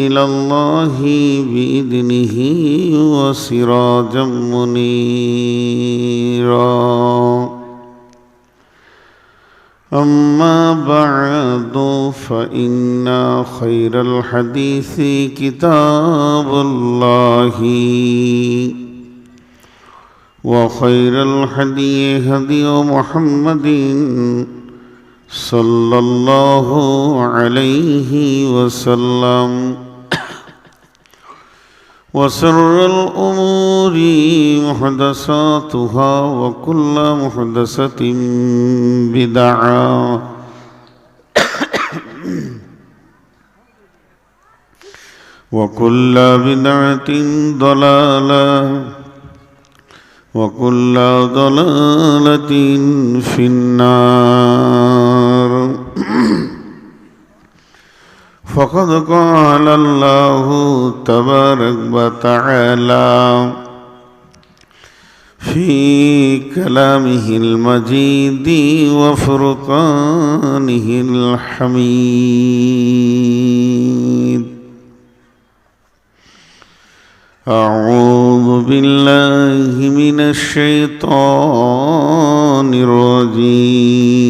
إلى الله بإذنه وسراجا منيرا. أما بعد فإن خير الحديث كتاب الله وخير الهدي هدي محمد صلى الله عليه وسلم وشر الأمور محدثاتها وكل محدثة بدعة وكل بدعة ضلالة وكل ضلالة في النار. فقد قال الله تبارك وتعالى في كلامه المجيد وفرقانه الحميد: أعوذ بالله من الشيطان الرجيم.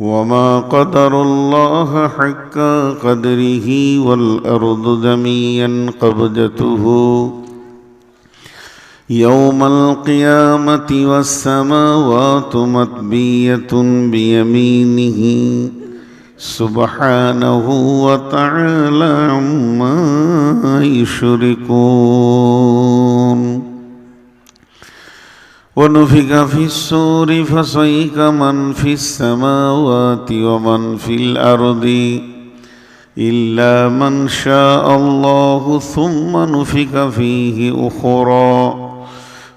وما قدر الله حق قدره والأرض جميعا قبضته يوم القيامة والسماوات مطوية بيمينه سبحانه وتعالى عما يشركون. ونفخ في الصور فصعق من في السماوات ومن في الأرض إلا من شاء الله ثم نفخ فيه أخرى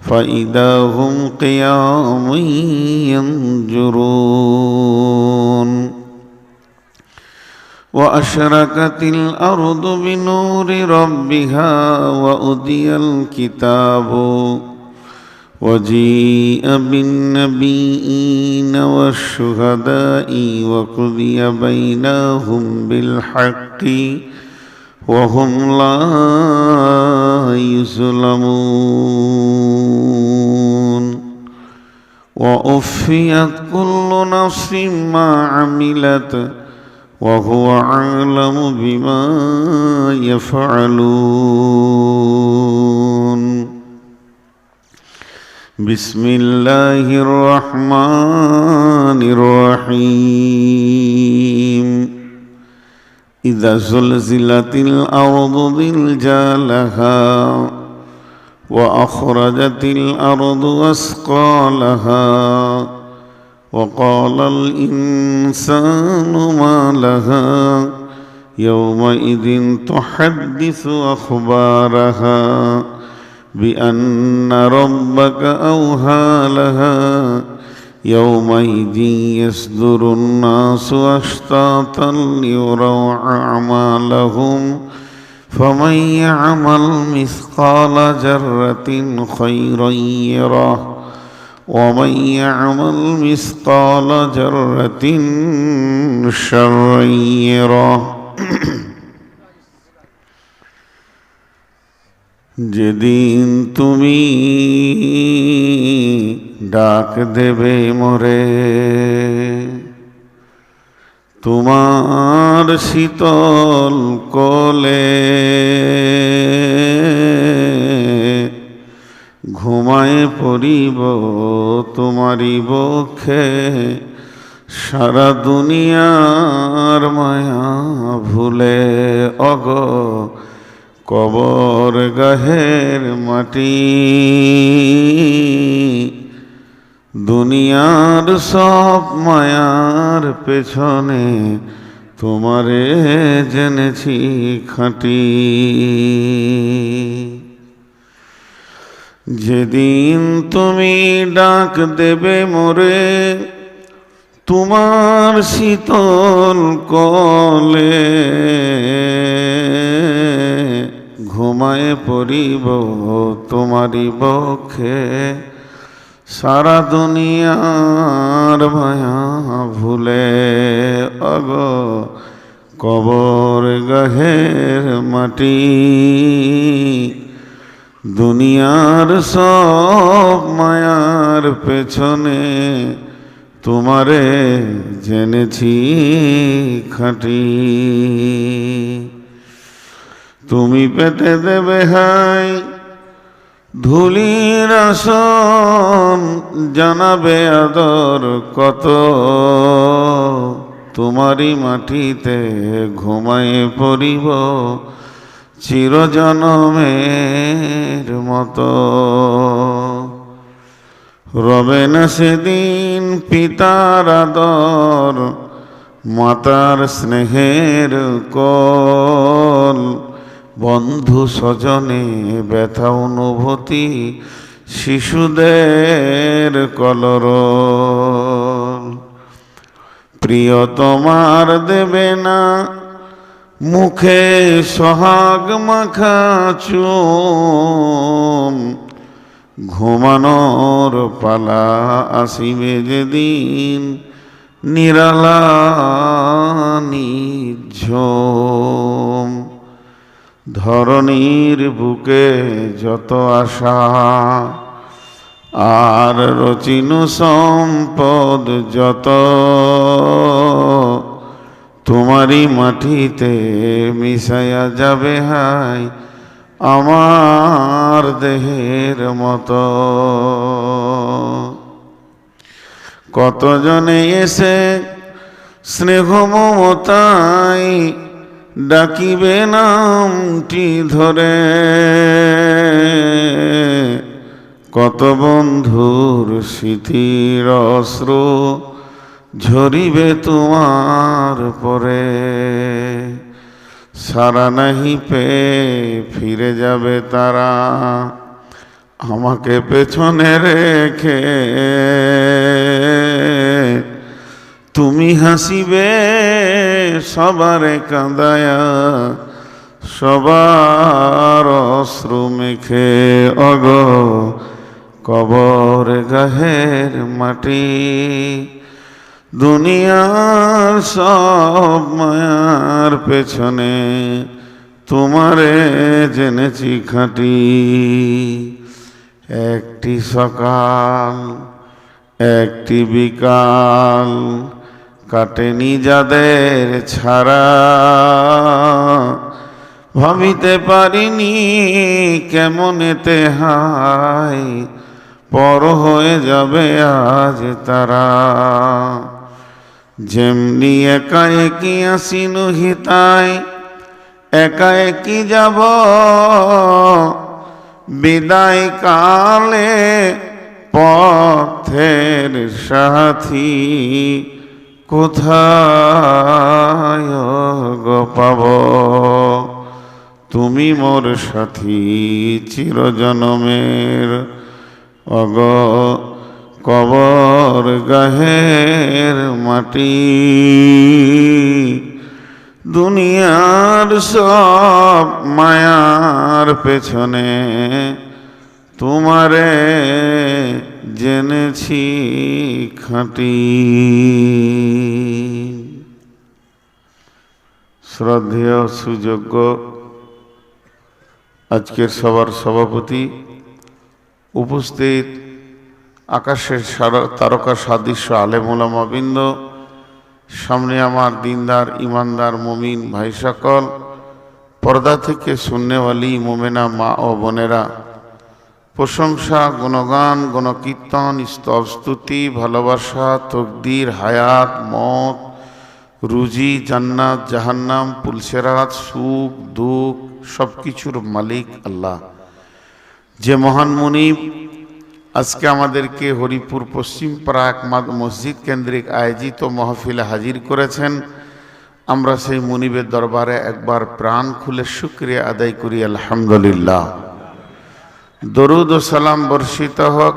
فإذا هم قيام ينظرون. وأشرقت الأرض بنور ربها وأوتي الكتاب وجيء بالنبيين والشهداء وقضي بينهم بالحق وهم لا يظلمون. ووفيت كل نفس ما عملت وهو أعلم بما يفعلون. بسم الله الرحمن الرحيم. إذا زلزلت الأرض زلزالها وأخرجت الأرض أثقالها وقال الإنسان ما لها يومئذ تحدث أخبارها بأن ربك أوحى لها يومئذ يصدر الناس أشتاتا ليروا أعمالهم فمن يعمل مثقال ذرة خيرا يره ومن يعمل مثقال ذرة شرا يره. যেদিন তুমি ডাক দেবে মোরে তোমার শীতল কোলে ঘুমায় পড়িব তোমারি বক্ষে সারা দুনিয়ার মায়া ভুলে অগ কবর গাহের মাটি দুনিয়ার সব মায়ার পেছনে তোমারে জেনেছি খাঁটি। যেদিন তুমি ডাক দেবে মোরে তোমার শীতল কোলে ঘুমায় পড়িব তোমারি বক্ষে সারা দুনিয়ার মায়া ভুলে অগো কবর গাহের মাটি, দুনিয়ার সব মায়ার পেছনে তোমারে জেনেছি খাঁটি। তুমি পেতে দেবে হাই ধুলির আসন, জানাবে আদর কত, তোমারই মাটিতে ঘুমায়ে পড়িব চিরজনমের মতো। রবে না সেদিন পিতার আদর, মাতার স্নেহের কল, বন্ধু স্বজনে ব্যথা অনুভূতি, শিশুদের কলরল। প্রিয় তোমার দেবে না মুখে সোহাগ মাখা চুম, ঘুমানোর পালা আসিবে যেদিন নিরালা নিঝুম। ধরণীর বুকে যত আশা আর রচিনু সম্পদ যত, তোমারই মাটিতে মিশাইয়া যাবে হাই আমার দেহের মতো। কতজনে এসে স্নেহ মমতায় ডাকিবে নামটি ধরে, কত বন্ধুর স্মৃতির অশ্রু ঝরিবে তোমার পরে। সারা নাহি পেয়ে ফিরে যাবে তারা আমাকে পেছনে রেখে, তুমি হাসিবে সবারে কাঁদায়া সবার অশ্রু মেখে অগো কবর গাহের মাটি। দুনিয়ার সব মায়ার পেছনে তোমারে জেনেছি খাঁটি। একটি সকাল একটি বিকাল কাটেনি যাদের ছাড়া, ভাবিতে পারিনি কেমনেতে হায় পর হয়ে যাবে আজ তারা। যেমনি একা একই আসিনু হিতায় একা একই যাব, বিদায় কালে পথের সাথী কোথায় গো পাব। তুমি মোর সাথী চিরজনমের অগ কবর গাহের মাটি। দুনিয়ার সব মায়ার পেছনে তোমারে জেনেছি খাঁটি। শ্রদ্ধেয় সুযোগ্য আজকের সবার সভাপতি, উপস্থিত আকাশের তারকা সাদৃশ্য আলেম ওলামাবৃন্দ, সামনে আমার দিনদার ইমানদার মুমিন ভাই সকল, পর্দা থেকে সুন্নেওয়ালি মোমেনা মা ও বোনেরা, প্রশংসা গুণগান গণকীর্তন স্তব স্তুতি ভালোবাসা তকদির হায়াত মত রুজি জান্নাত জাহান্নাম পুলসেরাত সুখ দুঃখ সব কিছুর মালিক আল্লাহ, যে মহান মুনিব আজকে আমাদেরকে হরিপুর পশ্চিম পাড়া একমাদ মসজিদ কেন্দ্রিক আয়োজিত মাহফিলে হাজির করেছেন। আমরা সেই মুনিবের দরবারে একবার প্রাণ খুলে শুকরিয়া আদায় করি আলহামদুলিল্লাহ। দরুদ ও সালাম বর্ষিত হোক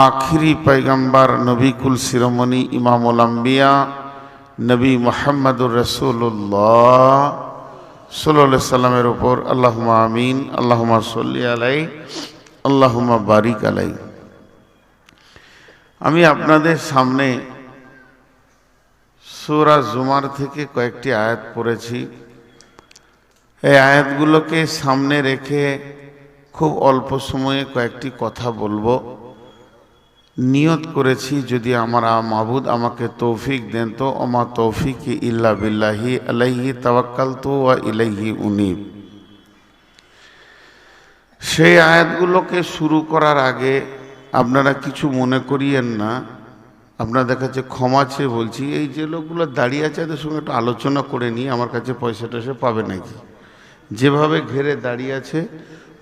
আখিরি পয়গম্বর নবিকুল শিরোমণি ইমামুল আম্বিয়া নবী মুহাম্মদুর রাসূলুল্লাহ সাল্লাল্লাহু আলাইহি সাল্লামের উপর। আল্লাহুম্মা আমিন। আল্লাহুম্মা সাল্লি আলাইহি আল্লাহুম্মা বারিক আলাইহি। আমি আপনাদের সামনে সূরা জুমার থেকে কয়েকটি আয়াত পড়েছি। এই আয়াতগুলোকে সামনে রেখে খুব অল্প সময়ে কয়েকটি কথা বলবো। নিয়ত করেছি যদি আমার মাবুদ আমাকে তৌফিক দেন তো ওমা তৌফিক ইল্লা বিল্লাহি আলাইহি তাওয়াক্কালতু ওয়া ইলাইহি উনীব। সেই আয়াতগুলোকে শুরু করার আগে আপনারা কিছু মনে করিয়েন না, আপনাদের কাছে ক্ষমা চেয়ে বলছি, এই যে লোকগুলো দাঁড়িয়ে আছে এদের সঙ্গে একটু আলোচনা করে নিয়ে আমার কাছে পয়সা টয়সা পাবে নাকি। যেভাবে ঘেরে দাঁড়িয়ে আছে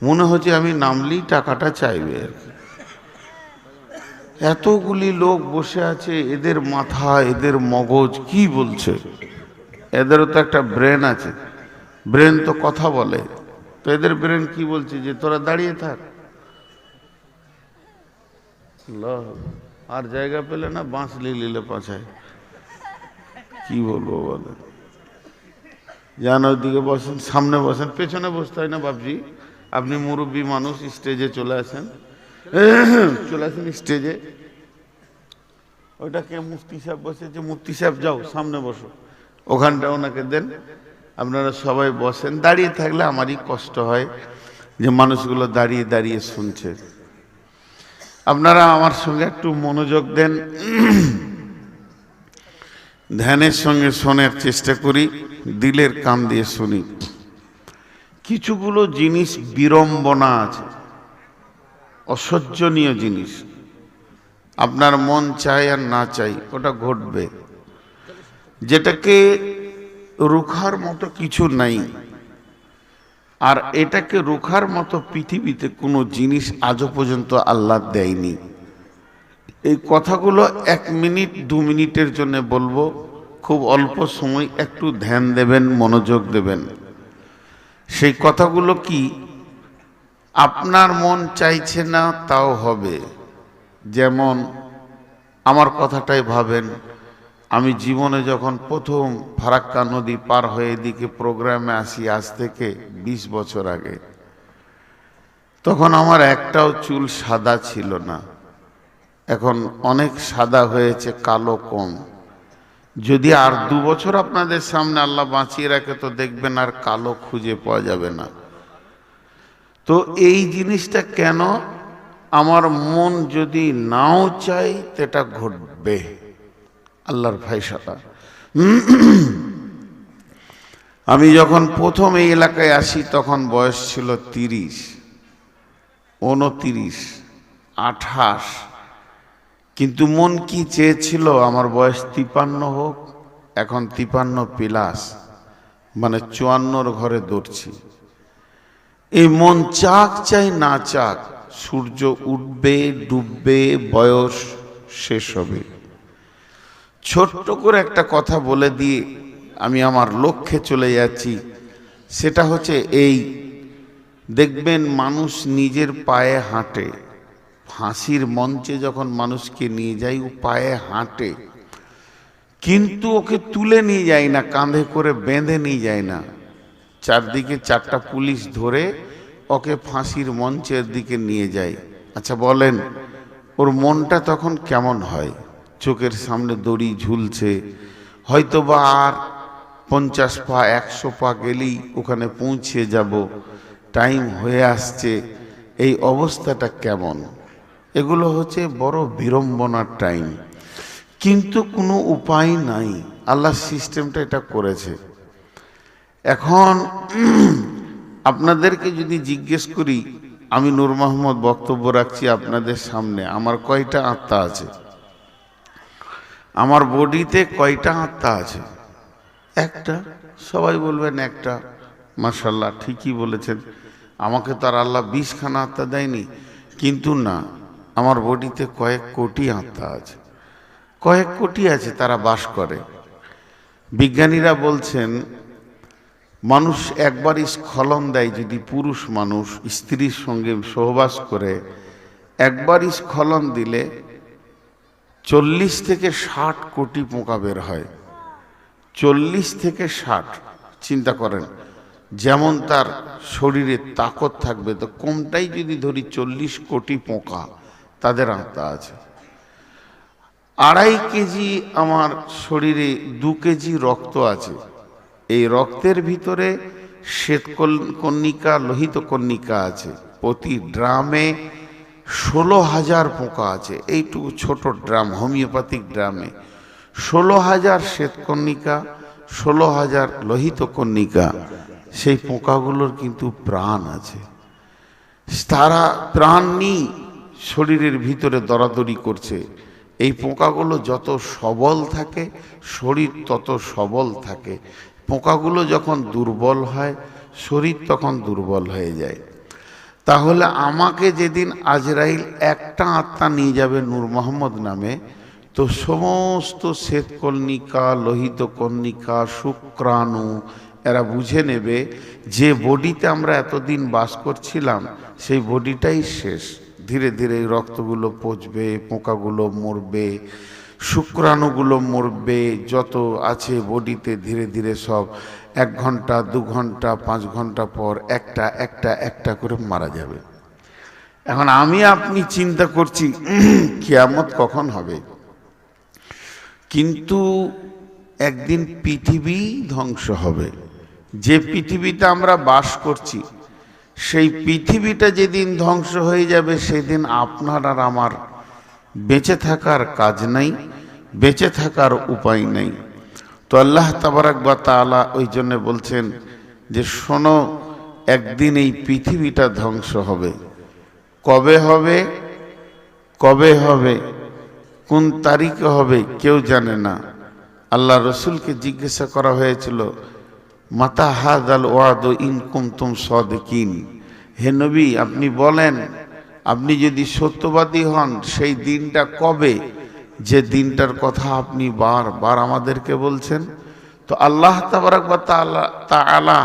মনে হচ্ছে আমি নামলেই টাকাটা চাইবে আর কি। এতগুলি লোক বসে আছে, এদের মাথা এদের মগজ কি বলছে? এদেরও তো একটা ব্রেন আছে, ব্রেন তো কথা বলে। তো এদের ব্রেন কি বলছে? যে তোরা দাঁড়িয়ে থাক, আর জায়গা পেলে না বাঁশ লিলে পাছায়। কি বলবো বলেন? যান ওইদিকে বসেন, সামনে বসেন, পেছনে বসতে হয় না বাপজি। আপনি মুরব্বী মানুষ, স্টেজে চলে আসেন, চলে আসেন স্টেজে। ওইটাকে মুফতি সাহেব বসেছে, মুফতি সাহেব যাও সামনে বসো, ওখানটা ওনাকে দেন। আপনারা সবাই বসেন। দাঁড়িয়ে থাকলে আমারই কষ্ট হয় যে মানুষগুলো দাঁড়িয়ে দাঁড়িয়ে শুনছে। আপনারা আমার সঙ্গে একটু মনোযোগ দেন, ধ্যানের সঙ্গে শোনার চেষ্টা করি, দিলের কান দিয়ে শুনি। কিছুগুলো জিনিস বিড়ম্বনা আছে, অসহ্যনীয় জিনিস। আপনার মন চাই আর না চাই ওটা ঘটবে, যেটাকে রুখার মতো কিছু নাই। আর এটাকে রুখার মতো পৃথিবীতে কোনো জিনিস আজও পর্যন্ত আল্লাহ দেয়নি। এই কথাগুলো 1 মিনিট 2 মিনিটের জন্য বলবো, খুব অল্প সময়, একটু ধ্যান দেবেন, মনোযোগ দেবেন। সেই কথাগুলো কি? আপনার মন চাইছে না তাও হবে। যেমন আমার কথাটাই ভাবেন, আমি জীবনে যখন প্রথম ফারাক্কা নদী পার হয়ে এদিকে প্রোগ্রামে আসি, আজ থেকে 20 বছর আগে, তখন আমার একটাও চুল সাদা ছিল না। এখন অনেক সাদা হয়েছে, কালো কম। যদি আর 2 বছর আপনাদের সামনে আল্লাহ বাঁচিয়ে রাখে তো দেখবেন আর কালো খুঁজে পাওয়া যাবে না। তো এই জিনিসটা কেন? আমার মন যদি নাও চাই সেটা ঘটবে, আল্লাহর ফায়সালা। আমি যখন প্রথম এই এলাকায় আসি তখন বয়স ছিল 30, 29, 28। কিন্তু মন কি চেয়েছিল? আমার বয়স 53 হোক। এখন 53+, মানে 54 ঘরে দৌড়ছি। এই মন চাক চাই না চাক, সূর্য উঠবে ডুববে, বয়স শেষ হবে। ছোট্ট করে একটা কথা বলে দিয়ে আমি আমার লক্ষ্যে চলে যাচ্ছি। সেটা হচ্ছে এই, দেখবেন মানুষ নিজের পায়ে হাঁটে। ফাঁসির মঞ্চে যখন মানুষকে নিয়ে যায় ও পায়ে হাঁটে, কিন্তু ওকে তুলে নিয়ে যায় না, কাঁধে করে বেঁধে নিয়ে যায় না। চারদিকে 4টা পুলিশ ধরে ওকে ফাঁসির মঞ্চের দিকে নিয়ে যায়। আচ্ছা বলেন, ওর মনটা তখন কেমন হয়? চোখের সামনে দড়ি ঝুলছে, হয়তো বা আর 50 পা 100 পা গেলেই ওখানে পৌঁছে যাব, টাইম হয়ে আসছে। এই অবস্থাটা কেমন? এগুলো হচ্ছে বড় বিড়ম্বনার টাইম, কিন্তু কোনো উপায় নাই। আল্লাহ সিস্টেমটা এটা করেছে। এখন আপনাদেরকে যদি জিজ্ঞেস করি, আমি নূর মোহাম্মদ বক্তব্য রাখছি আপনাদের সামনে, আমার কয়টা আত্মা আছে? আমার বডিতে কয়টা আত্মা আছে? একটা। সবাই বলবেন একটা। মাশাআল্লাহ, ঠিকই বলেছেন। আমাকে তো আর আল্লাহ 20খানা আত্মা দেয়নি, কিন্তু না, আমার বডিতে কয়েক কোটি আত্মা আছে, কয়েক কোটি আছে, তারা বাস করে। বিজ্ঞানীরা বলছেন মানুষ একবারই স্খলন দেয়, যদি পুরুষ মানুষ স্ত্রীর সঙ্গে সহবাস করে একবারই স্খলন দিলে 40 থেকে 60 কোটি পোকা বের হয়। 40 থেকে 60, চিন্তা করেন। যেমন তার শরীরে তাকত থাকবে, তো কমটাই যদি ধরি 40 কোটি পোকা, তাদের আত্মা আছে। 2.5 কেজি আমার শরীরে 2 কেজি রক্ত আছে। এই রক্তের ভিতরে শ্বেত কণিকা, লোহিত কণিকা আছে। প্রতি ড্রামে 16,000 পোকা আছে। এইটুকু ছোট ড্রাম, হোমিওপ্যাথিক ড্রামে 16,000 শ্বেত কণিকা, 16,000 লোহিত কণিকা। সেই পোকাগুলোর কিন্তু প্রাণ আছে। তারা প্রাণ নিয়ে শরীরের ভিতরে দরাদরি করছে। এই পোকাগুলো যত সবল থাকে শরীর তত সবল থাকে। পোকাগুলো যখন দুর্বল হয় শরীর তখন দুর্বল হয়ে যায়। তাহলে আমাকে যেদিন আজরাইল একটা আত্মা নিয়ে যাবে নূর মোহাম্মদ নামে, তো সমস্ত শ্বেত কণিকা, লোহিত কণিকা, শুক্রাণু এরা বুঝে নেবে যে বডিতে আমরা এতদিন বাস করছিলাম সেই বডিটাই শেষ। ধীরে ধীরে এই রক্তগুলো পচবে, পোকাগুলো মরবে, শুক্রাণুগুলো মরবে, যত আছে বডিতে ধীরে ধীরে সব 1 ঘন্টা 2 ঘন্টা 5 ঘন্টা পর একটা একটা একটা করে মারা যাবে। এখন আমি আপনি চিন্তা করছি কিয়ামত কখন হবে, কিন্তু একদিন পৃথিবী ধ্বংস হবে। যে পৃথিবীতে আমরা বাস করছি সেই পৃথিবীটা যেদিন ধ্বংস হয়ে যাবে সেদিন আপনার আর আমার বেঁচে থাকার কাজ নাই, বেঁচে থাকার উপায় নাই। তো আল্লাহ তাবারাক ওয়া তাআলা ওই জন্য বলছেন যে শোনো, একদিন এই পৃথিবীটা ধ্বংস হবে। কবে হবে, কবে হবে, কোন তারিখে হবে কেউ জানে না। আল্লাহ রসুলকে জিজ্ঞাসা করা হয়েছিল, মাতা হাযাল ওয়াদু ইন কুনতুম সাদিকিন, হে নবী আপনি বলেন, আপনি যদি সত্যবাদী হন সেই দিনটা কবে, যে দিনটার কথা আপনি বারবার আমাদেরকে বলছেন। তো আল্লাহ তাবারাক ওয়া তাআলা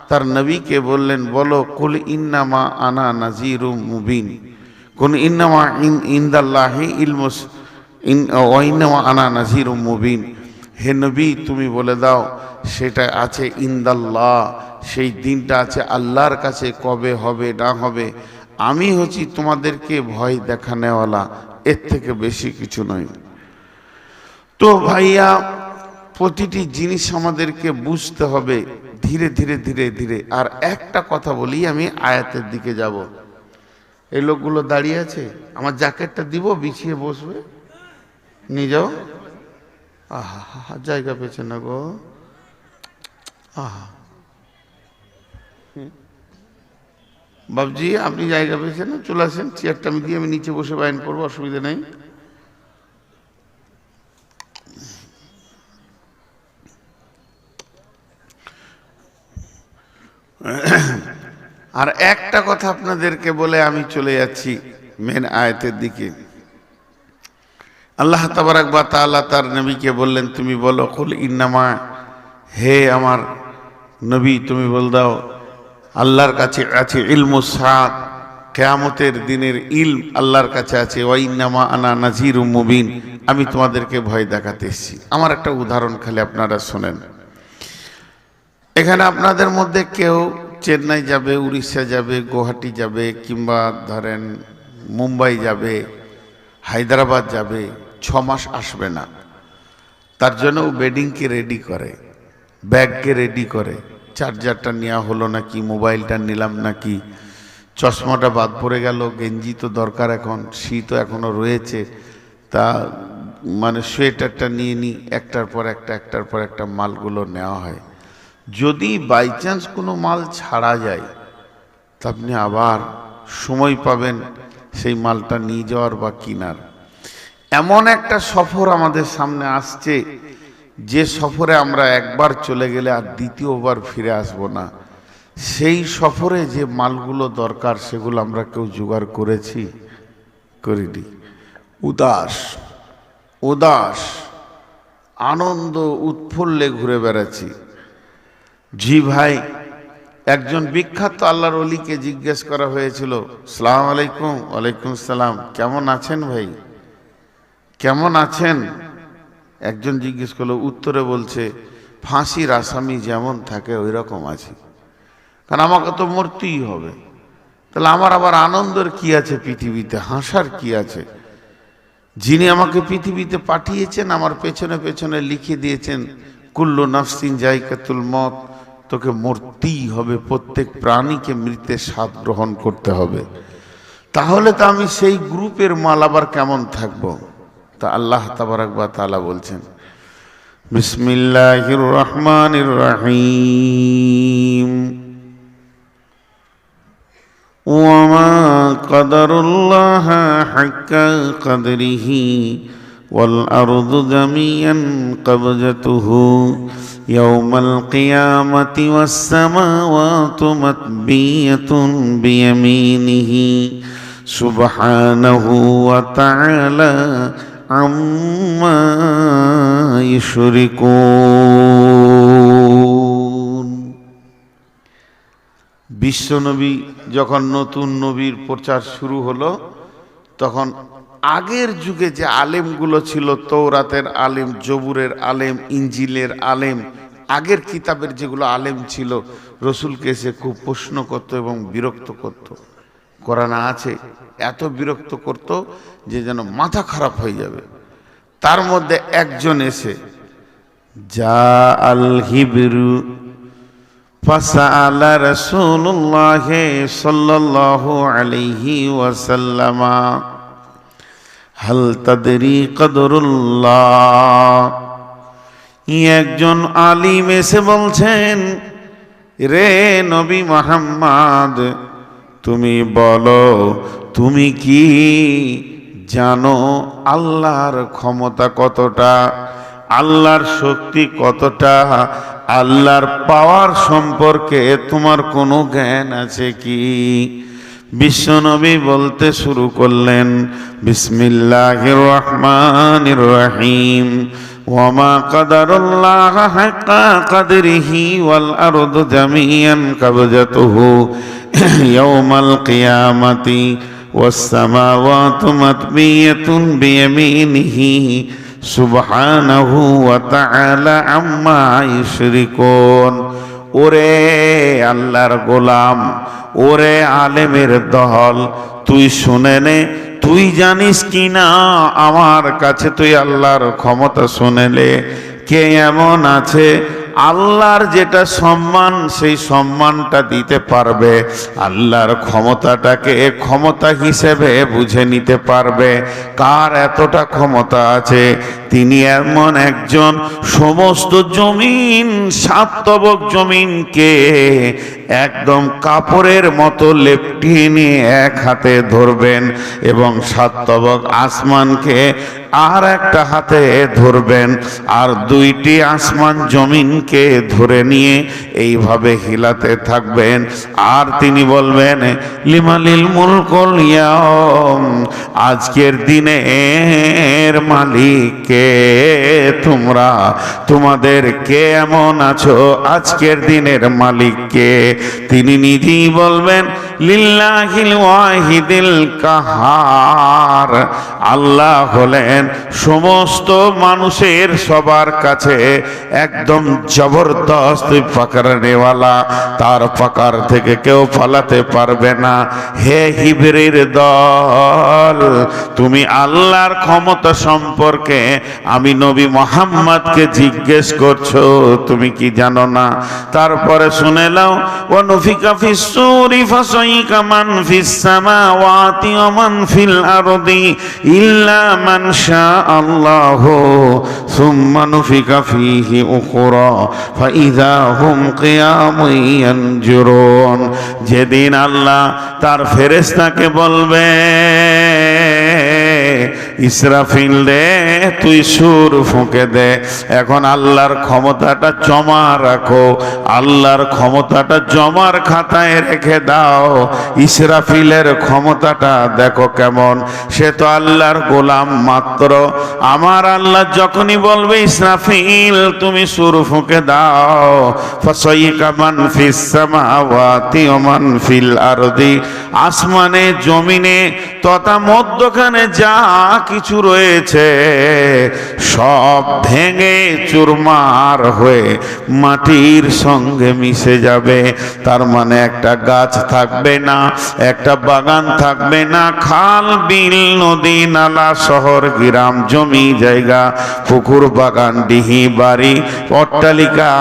তার নবীকে বললেন, বলো কুল ইন্নামা আনা নাযীরুম মুবিন, কুল ইন্নামা ইনদাল্লাহি ইলমুস ওয়া ইন্নামা আনা নাযীরুম মুবিন। হে নবী তুমি বলে দাও সেটা আছে ইনদাল্লাহ, সেই দিনটা আছে আল্লাহর কাছে, কবে হবে না হবে আমি হচ্ছি তোমাদেরকে ভয় দেখানেওয়ালা, এর থেকে বেশি কিছু নয়। তো ভাইয়া প্রতিটি জিনিস আমাদেরকে বুঝতে হবে ধীরে ধীরে ধীরে ধীরে। আর একটা কথা বলি, আমি আয়াতের দিকে যাব। এই লোকগুলো দাঁড়িয়ে আছে, আমার জ্যাকেটটা দিব, বিছিয়ে বসবে, নিয়ে যাও। আহা জায়গা পেয়েছে না গো, আহা বাবজি আপনি জায়গা পেয়েছেন না, চলে আসেন, চেয়ারটা আমি দিয়ে আমি নিচে বসে বায়ন করবো, অসুবিধা নেই। আর একটা কথা আপনাদেরকে বলে আমি চলে যাচ্ছি মেন আয়াতের দিকে। আল্লাহ তাবারাক ওয়া তাআলা তার নবীকে বললেন, তুমি বলো কুল ইন্নামা, হে আমার নবী তুমি বল দাও আল্লাহর কাছে আছে ইলমুস সাআত, কিয়ামতের দিনের ইলম আল্লাহর কাছে আছে। ওয়া ইন্নামা আনা নাযীরুম মুবিন, আমি তোমাদেরকে ভয় দেখাতে এসেছি। আমার একটা উদাহরণ খালি আপনারা শোনেন। এখানে আপনাদের মধ্যে কেউ চেন্নাই যাবে, উড়িষ্যা যাবে, গুয়াহাটি যাবে, কিংবা ধরেন মুম্বাই যাবে, হায়দ্রাবাদ যাবে, 6 মাস আসবে না। তার জন্য ও বেডিংকে রেডি করে, ব্যাগকে রেডি করে, চার্জারটা নেওয়া হলো নাকি, মোবাইলটা নিলাম নাকি, চশমাটা বাদ পড়ে গেল, গেঞ্জি তো দরকার, এখন শীত এখনো রয়েছে, তা মানে সোয়েটারটা নিয়ে নিই, একটার পর একটা একটার পর একটা মালগুলো নেওয়া হয়। যদি বাই চান্স কোনো মাল ছাড়া যায় তা আপনি আবার সময় পাবেন সেই মালটা নিয়ে যাওয়ার বা কিনার। এমন একটা সফর আমাদের সামনে আসছে যে সফরে আমরা একবার চলে গেলে আর দ্বিতীয়বার ফিরে আসব না। সেই সফরে যে মালগুলো দরকার সেগুলো আমরা কেউ জোগাড় করেছি, করিনি। উদাস উদাস আনন্দ উৎফুল্লে ঘুরে বেড়াচ্ছি। জি ভাই, একজন বিখ্যাত আল্লাহর ওলিকে জিজ্ঞেস করা হয়েছিল, আসসালামু আলাইকুম। ওয়ালাইকুম সালাম, কেমন আছেন ভাই, কেমন আছেন? একজন জিজ্ঞেস করলো, উত্তরে বলছে, ফাঁসির আসামি যেমন থাকে ওই রকম আছি, কারণ আমাকে তো মরতেই হবে। তাহলে আমার আবার আনন্দের কি আছে পৃথিবীতে, হাসার কি আছে? যিনি আমাকে পৃথিবীতে পাঠিয়েছেন, আমার পেছনে পেছনে লিখে দিয়েছেন কুল্লু নাফসিন জায়কাতুল মত, তোকে মরতেই হবে, প্রত্যেক প্রাণীকে মৃত্যুর স্বাদ গ্রহণ করতে হবে। তাহলে তো আমি সেই গ্রুপের মাল আবার কেমন থাকবো? তা আল্লাহ তাবারাক ওয়া তাআলা বলছেন, বিসমিল্লাহির রহমানির রহিম, ওয়ামা কদরুল্লাহ হাক্কা কদরিহি ওয়াল আরদু জামিয়ান কবজাতুহু ইয়াউমাল কিয়ামাতি ওয়াস সামাওয়াতু মাতবিয়াতুন বিয়ামিনিহি সুবহানাহু ওয়া তাআলা আম্মা ইউশরিকুন। বিশ্বনবী যখন নতুন নবীর প্রচার শুরু হলো, তখন আগের যুগে যে আলেমগুলো ছিল, তৌরাতের আলেম, জবুরের আলেম, ইঞ্জিলের আলেম, আগের কিতাবের যেগুলো আলেম ছিল, রসুলকে এসে খুব প্রশ্ন করত এবং বিরক্ত করত। কোরআনে আছে, এত বিরক্ত করত যে যেন মাথা খারাপ হয়ে যাবে। তার মধ্যে একজন এসে যা আল হিবরু ফাসআলা রাসূলুল্লাহ সাল্লাল্লাহু আলাইহি ওয়াসাল্লাম হাল তাদরি কদরুল্লাহ। একজন আলিম এসে বলছেন, রে নবী মুহাম্মদ, তুমি বলো, তুমি কি জানো আল্লাহর ক্ষমতা কতটা, আল্লাহর শক্তি কতটা, আল্লাহর পাওয়ার সম্পর্কে তোমার কোনো জ্ঞান আছে কি? বিশ্বনবী বলতে শুরু করলেন, বিসমিল্লাহির রহমানির রহিম, ওয়ামা কদরুল্লাহ হাক্কা কদরিহি ওয়াল আরদু জামিয়ান কবজাতুহু ইয়াউমাল কিয়ামাতি ওয়াস সামাওয়াতু মাতবিয়াতুন বিয়ামিনিহি সুবহানাহু ওয়া তাআলা আম্মা ইউশরিকুন। ওরে আল্লাহর গোলাম, ওরে আলেমের দল, তুই শুনে নে, তুই জানিস কি না আমার কাছে তুই আল্লাহর ক্ষমতা শুনেলে কে এমন আছে আল্লাহর যেটা সম্মান সেই সম্মানটা দিতে পারবে, আল্লাহর ক্ষমতাটাকে ক্ষমতা হিসেবে বুঝে নিতে পারবে। কার এতটা ক্ষমতা আছে? তিনি এমন একজন সমস্ত জমিন, সাতবক জমিনকে একদম কাপড়ের মতো লেপটিয়ে নিয়ে এক হাতে ধরবেন এবং সাতবক আসমানকে আর একটা হাতে ধরবেন, আর দুইটি আসমান জমিনকে ধরে নিয়ে এইভাবে হিলাতে থাকবেন। আর তিনি বলবেন, লিমালিল মুলকুল ইয়াউম, আজকের দিনের মালিক কে? তোমরা তোমাদের কে এমন আছো আজকের দিনের মালিক কে? তিনি নিজেই বলবেন, লিল্লাহিল ওয়াহিদিল কাহার, আল্লাহ হলেন সমস্ত মানুষের সবার কাছে একদম জবরদস্ত পাকড়নেওয়ালা, তার পাকার থেকে কেউ পালাতে পারবে না। হে হিবরির দল, তুমি আল্লাহর ক্ষমতা সম্পর্কে আমি নবী মুহাম্মদকে জিজ্ঞেস করছো, তুমি কি জানো না? তারপরে শুনে নাও, ওয়া নুফিকা ফিস সূরি ফাসাইকা মান ফিস সামাওয়াতি ওয়া মান ফিল আরদি ইল্লা মান শাআল্লাহু সুম্মা নুফিকা ফীহি উখরা ফাইযা হুম কিয়ামুন ইয়ানজুরুন। যেদিন আল্লাহ তার ফেরেশতাকে বলবে, ইসরাফিল রে তুই সুর ফুঁকে দে। এখন আল্লাহর ক্ষমতাটা জমা রাখো, আল্লাহর ক্ষমতাটা জমার খাতায় রেখে দাও। ইসরাফিলের ক্ষমতাটা দেখো কেমন, সে তো আল্লাহর গোলাম মাত্র। আমার আল্লাহ যখনই বলবে ইসরাফিল তুমি সুর ফুঁকে দাও, ফাসাইকা মান ফিস সামাওয়াতি ওয়া মান ফিল আরদি, আসমানে জমিনে তথা মধ্যখানে যা কিছু রয়েছে সব ভেঙে চুরমার হয়ে মাটির সঙ্গে মিশে যাবে। তার মানে একটা গাছ থাকবে না, একটা বাগান থাকবে না, খাল বিল নদী নালা শহর গ্রাম জমি জায়গা পুকুর বাগান ডিহি বাড়ি অট্টালিকা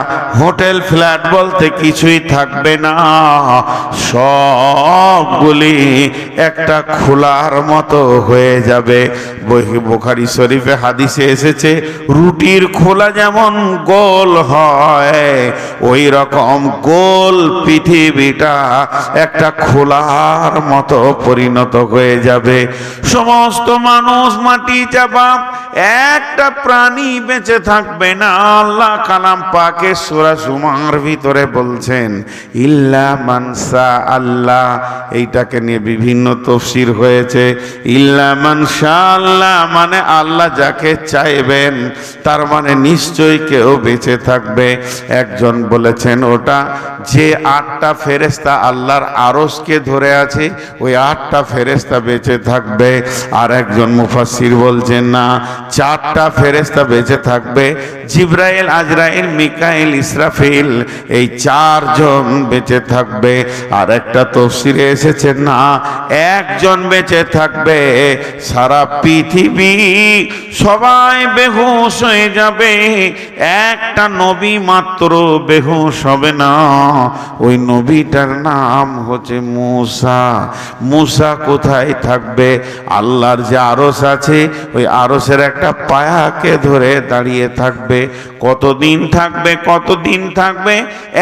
হোটেল ফ্ল্যাট বলতে কিছুই থাকবে না। সবগুলি একটা খোলার মতো হয়ে যাবে। বুখারী শরীফে হাদিসে এসেছে, রুটির খোলা যেমন গোল হয় ওই রকম গোল পৃথিবীটা একটা খোলার মতো পরিণত হয়ে যাবে। সমস্ত মানুষ মাটি চাপা, একটা প্রাণী বেঁচে থাকবে না। আল্লাহ কালাম পাকে সূরা জুমার ভিতরে বলছেন ইল্লা মানসা আল্লাহ, এইটাকে নিয়ে বিভিন্ন তাফসীর হয়েছে। ইল্লা মানসা আল্লাহ মানে আল্লাহ যাকে চাইবেন, তার মানে নিশ্চয়ই কেউ বেঁচে থাকবে। একজন বলেছেন ওটা যে 8টা ফেরেশতা আল্লাহর আরশকে ধরে আছে, ওই 8টা ফেরেশতা বেঁচে থাকবে। আর একজন মুফাসসির বলছেন না, 4টা ফেরেশতা বেঁচে থাকবে, জিবরাইল আজরাইল মিকাইল ইসরাফিল, এই 4 জন বেঁচে থাকবে। আর একটা তাফসীরে এসেছে না, একজন বেঁচে থাকবে। সারা পৃথিবী সবাই বেহুশ হয়ে যাবে, একটা নবী মাত্র বেহুশ হবে না। ওই নবীটার নাম হচ্ছে মূসা। মূসা কোথায় থাকবে? আল্লাহর যে আরশ আছে ওই আরশের একটা পায়াকে ধরে দাঁড়িয়ে থাকবে। কতদিন থাকবে? কতদিন থাকবে?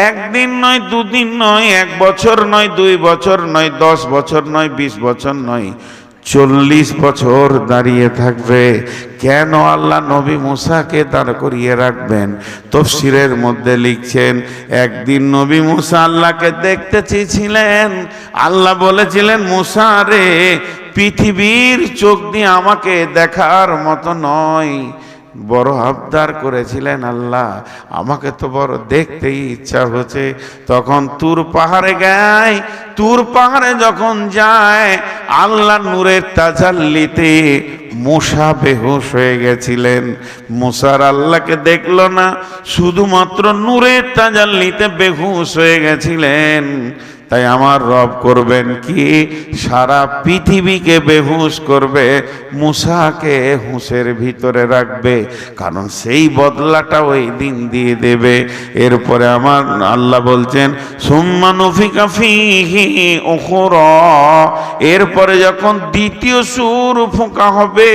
একদিন নয়, দুদিন নয়, 1 বছর নয়, 2 বছর নয়, 10 বছর নয়, 20 বছর নয়, 40 বছর দাঁড়িয়ে থাকবে। কেন আল্লাহ নবী মূসাকে দাঁড় করিয়ে রাখবেন? তাফসীরের মধ্যে লিখছেন, একদিন নবী মূসা আল্লাহকে দেখতে চেয়েছিলেন। আল্লাহ বলেছিলেন, মূসা রে, পৃথিবীর চোখ দিয়ে আমাকে দেখার মতো নয়। বড় আবদার করেছিলেন, আল্লাহ আমাকে তো বড় দেখতেই ইচ্ছা হচ্ছে। তখন তুর পাহাড়ে গায়, তুর পাহাড়ে যখন যায়, আল্লাহ নূরের তাজাল্লিতে মূসা বেহুশ হয়ে গেছিলেন। মূসার আল্লাহকে দেখলো না, শুধুমাত্র নূরের তাজাল্লিতে বেহুশ হয়ে গেছিলেন। তাই আমার রব করবেন কি? সারা পৃথিবীকে বেহুশ করবে, মূসাকে হুঁশের ভিতরে রাখবে, কারণ সেই বদলাটা ওই দিন দিয়ে দেবে। এরপরে আমার আল্লাহ বলছেন সুম্মা নুফিকা ফীহি উখরা, এরপরে যখন দ্বিতীয় সূর ফোঁকা হবে,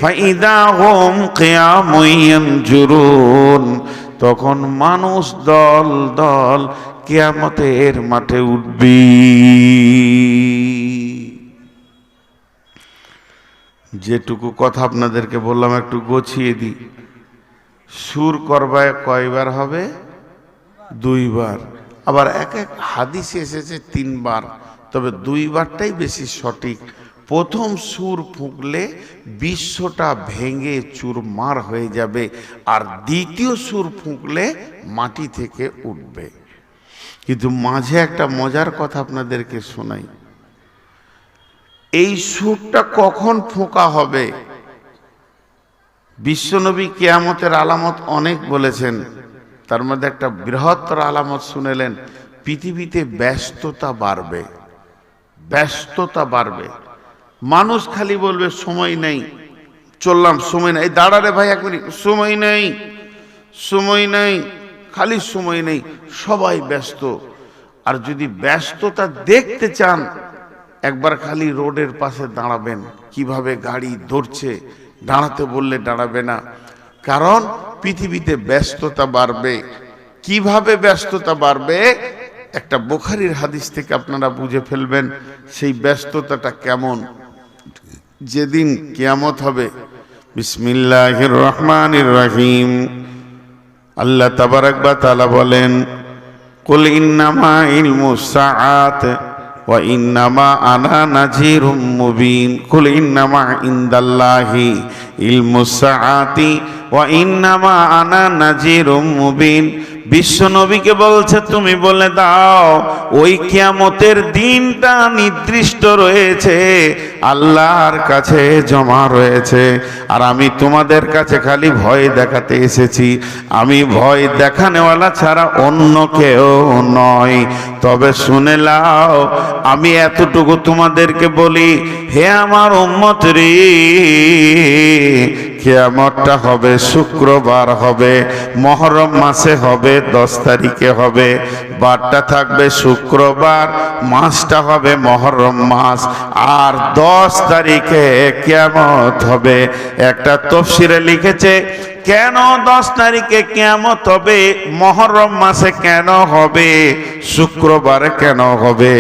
ফাইদা হুম কিয়ামুন ইয়ানজুরুন, তখন মানুষ দল দল কিয়ামতের মাঠে উঠবি। যেটুকু কথা আপনাদেরকে বললাম একটু গোছিয়ে দিই। সুর করবায় কয়বার হবে? 2 বার। আবার এক এক হাদিসে এসেছে 3 বার, তবে 2 বারটাই বেশি সঠিক। প্রথম সুর ফুঁকলে বিশ্বটা ভেঙে চুরমার হয়ে যাবে, আর দ্বিতীয় সুর ফুঁকলে মাটি থেকে উঠবে। কিন্তু মাঝে একটা মজার কথা আপনাদেরকে শোনাই। এই সুরটা কখন ফোঁকা হবে? বিশ্বনবী কিয়ামতের আলামত অনেক বলেছেন, তার মধ্যে একটা বৃহত্তর আলামত শুনেলেন, পৃথিবীতে ব্যস্ততা বাড়বে। ব্যস্ততা বাড়বে, মানুষ খালি বলবে সময় নেই, চললাম, সময় নেই, দাঁড়া রে ভাই 1 মিনিট, সময় নেই, সময় নেই, খালি সময় নেই, সবাই ব্যস্ত। আর যদি ব্যস্ততা দেখতে চান, একবার খালি রোডের পাশে দাঁড়াবেন, কিভাবে গাড়ি দৌড়ছে, দাঁড়াতে বললে দাঁড়াবে না। কারণ পৃথিবীতে ব্যস্ততা বাড়বে। কিভাবে ব্যস্ততা বাড়বে? একটা বুখারীর হাদিস থেকে আপনারা বুঝে ফেলবেন সেই ব্যস্ততাটা কেমন। যেদিন কিয়ামত হবে, বিসমিল্লাহির রহমানির রহিম, আল্লাহ তাবারাক ওয়া তাআলা বলেন, কুল ইন্নামা ইলমুস সাআত ওয়া ইন্নামা আনা নাযীরুম মুবিন। কুল ইন্নামা ইনদাল্লাহি ইলমুস সাআতি ওয়া ইন্নামা আনা নাযীরুম মুবিন। বিশ্ব নবীকে বলছে তুমি বলে দাও ওই কিয়ামতের দিনটা নির্দিষ্ট রয়েছে, আল্লাহর কাছে জমা রয়েছে, আর আমি তোমাদের কাছে খালি ভয় দেখাতে এসেছি। আমি ভয় দেখানেওয়ালা ছাড়া অন্য কেউ নয়। তবে শুনে নাও, আমি এতটুকু তোমাদেরকে বলি, হে আমার উম্মত রে, কিয়ামতটা হবে শুক্রবার, হবে মুহররম মাসে, হবে 10 তারিখে হবে, বারটা থাকবে শুক্রবার, মাসটা হবে মুহররম মাস, আর 10 তারিখে কিয়ামত হবে। একটা তাফসীরে লিখেছে কেন 10 তারিখে কিয়ামত হবে, মুহররম মাসে কেন হবে, শুক্রবারে কেন হবে?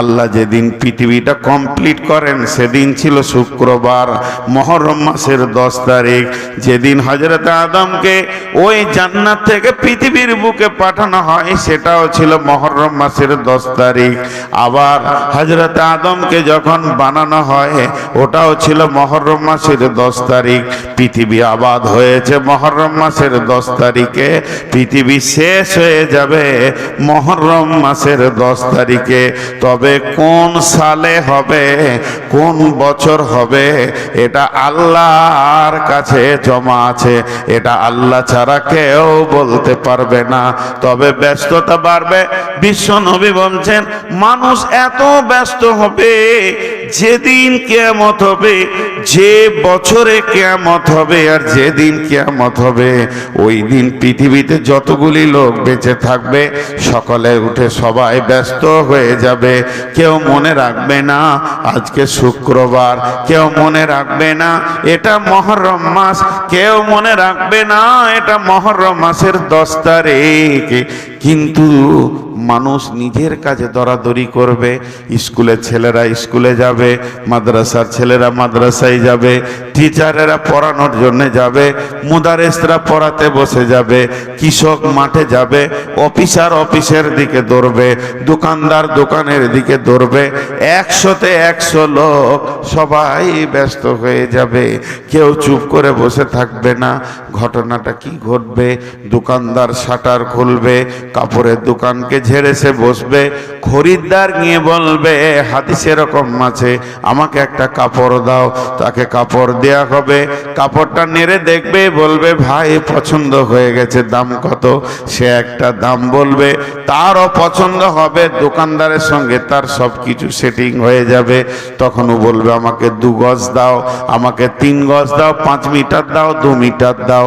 আল্লাহ যেদিন পৃথিবীটা কমপ্লিট করেন সেদিন ছিল শুক্রবার, মুহররম মাসের 10 তারিখ। যেদিন হযরত আদমকে ওই জান্নাত থেকে পৃথিবীর বুকে পাঠানো হয় সেটাও ছিল মুহররম মাসের 10 তারিখ। আবার হযরত আদমকে যখন বানানো হয় ওটাও ছিল মুহররম মাসের 10 তারিখ। পৃথিবী আবাদ হয়েছে মুহররম মাসের 10 তারিখে, পৃথিবী শেষ হয়ে যাবে মুহররম মাসের 10 তারিখে। তবে কোন সালে হবে, কোন বছর হবে, এটা আল্লাহর কাছে জমা আছে, এটা আল্লাহ ছাড়া কেউ বলতে পারবে না। তবে ব্যস্ততা বাড়বে। বিশ্ব নবী বলছেন মানুষ এত ব্যস্ত হবে, যেদিন কিয়ামত হবে, যে বছরে কিয়ামত হবে আর যেদিন কিয়ামত হবে, ওই দিন পৃথিবীতে যতগুলি লোক বেঁচে থাকবে সকলে উঠে সবাই ব্যস্ত হয়ে যাবে। কেউ মনে রাখবে না আজকে শুক্রবার, কেউ মনে রাখবে না এটা মুহররম মাস, কেউ মনে রাখবে না এটা মুহররম মাসের 10 তারিখ। কিন্তু মানুষ নিজের কাজে দরাদরি করবে। স্কুলের ছেলেরা স্কুলে যাবে, মাদ্রাসার ছেলেরা মাদ্রাসায় যাবে, টিচারেরা পড়ানোর জন্য যাবে, মুদারেসরা পড়াতে বসে যাবে, কৃষক মাঠে যাবে, অফিসার অফিসের দিকে দৌড়বে, দোকানদার দোকানের দিকে দৌড়বে। 100তে 100 লোক সবাই ব্যস্ত হয়ে যাবে, কেউ চুপ করে বসে থাকবে না। ঘটনাটা কি ঘটবে? দোকানদার শাটার খুলবে, কাপড়ের দোকানকে ঝেড়ে সে বসবে, খরিদ্দার নিয়ে বলবে হাদিসে এরকম আছে আমাকে একটা কাপড় দাও, তাকে কাপড় দেয়া হবে। কাপড়টা নেড়ে দেখবে, বলবে ভাই পছন্দ হয়ে গেছে, দাম কত? সে একটা দাম বলবে, তারও পছন্দ হবে, দোকানদারের সঙ্গে তার সব কিছু সেটিং হয়ে যাবে। তখনও বলবে আমাকে 2 গজ দাও, আমাকে 3 গজ দাও, 5 মিটার দাও, 2 মিটার দাও।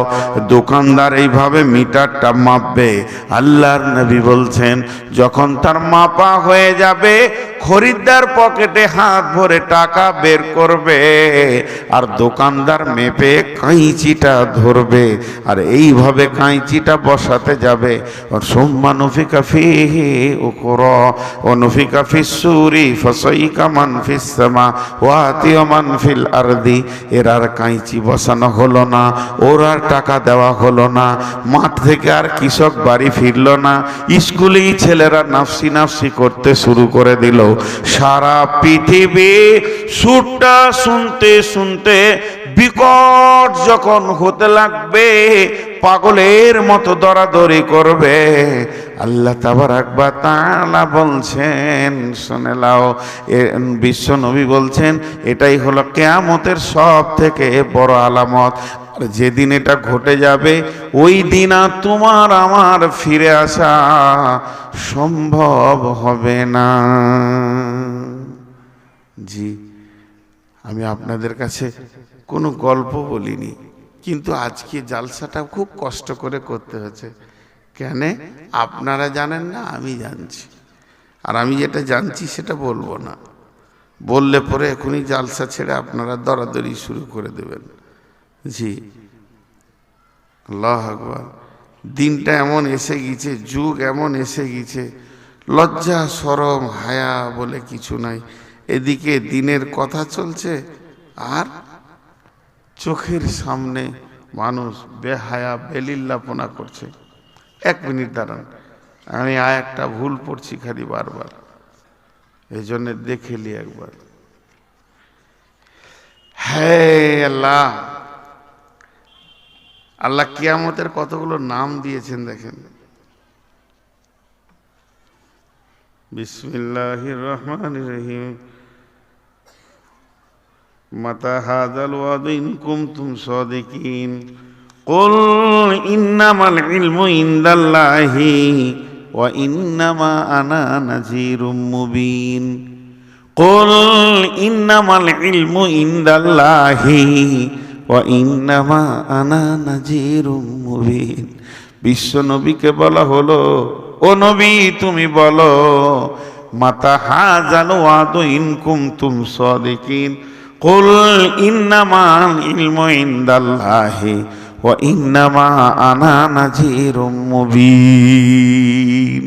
দোকানদার এইভাবে মিটারটা মাপবে। আল্লাহর নবী বলছেন যখন তার মাপা হয়ে যাবে, খরিদ্দার পকেটে হাত ভরে টাকা বের করবে আর দোকানদার মেপে কাঁইচিটা ধরবে, আর এইভাবে কাঁইচিটা বসাতে যাবে। সুম্মা নুফিকা ফীহি উখরা ওয়া নুফিকা ফিস সূরি ফাসাইকা মান ফিস সামাওয়াতি ওয়া মান ফিল আরদি। এর আর কাঁইচি বসানো হলো না, ওর আর টাকা দেওয়া হলো না, মাঠ থেকে আর কৃষক বাড়ি ফিরল না, স্কুলেই ছেলেরা নাফসি নাফসি করতে শুরু করে দিল। সারা পৃথিবী সুরটা শুনতে শুনতে বিকট যখন হতে লাগবে, পাগলের মতো দরাদরি করবে। আল্লাহ তাবারাক ওয়া তাআলা বলছেন, শুনে নাও, বিশ্ব নবী বলছেন এটাই হলো কিয়ামতের সব থেকে বড় আলামত। আর যেদিন এটা ঘটে যাবে ওই দিন আর তোমার আমার ফিরে আসা সম্ভব হবে না। জি, আমি আপনাদের কাছে কোনো গল্প বলিনি, কিন্তু আজকে জালসাটা খুব কষ্ট করে করতে হয়েছে। কেন? আপনারা জানেন না, আমি জানছি, আর আমি যেটা জানছি সেটা বলবো না। বললে পরে এখনই জালসা ছেড়ে আপনারা দরাদরি শুরু করে দেবেন। জি, আল্লাহু আকবার। দিনটা এমন এসে গেছে, যুগ এমন এসে গেছে, লজ্জা শরম হায়া বলে কিছু নাই। এদিকে দিনের কথা চলছে আর চোখের সামনে মানুষ বেহায়া বেলিল্লাপনা করছে। 1 মিনিট দাঁড়ান, আমি একটা ভুল পড়ছি খালি বারবার, এই জন্য দেখে নি একবার। হ্যাঁ আল্লাহ, আল্লাহ কিয়ামতের কতগুলো নাম দিয়েছেন দেখেন। বিসমিল্লাহির রহমানির রহিম। মাতা হাযাল ওয়াদু ইন কুনতুম সাদিকিন। কুল ইন্নামাল ইলমু ইনদাল্লাহি ওয়া ইন্নামা আনা নাযীরুম মুবিন। কুল ইন্নামাল ইলমু ইনদাল্লাহি ওয়া ইন্নামা আনা নাযীরুম মুবিন। বিশ্ব নবীকে বলা হলো, ও নবী তুমি বলো, মাতা হাযাল ওয়াদু ইন কুনতুম সাদিকিন। কুল ইন্নামাল ইলমু ইনদাল্লাহি ওয়া ইন্নামা আনা নাযীরুম মুবিন।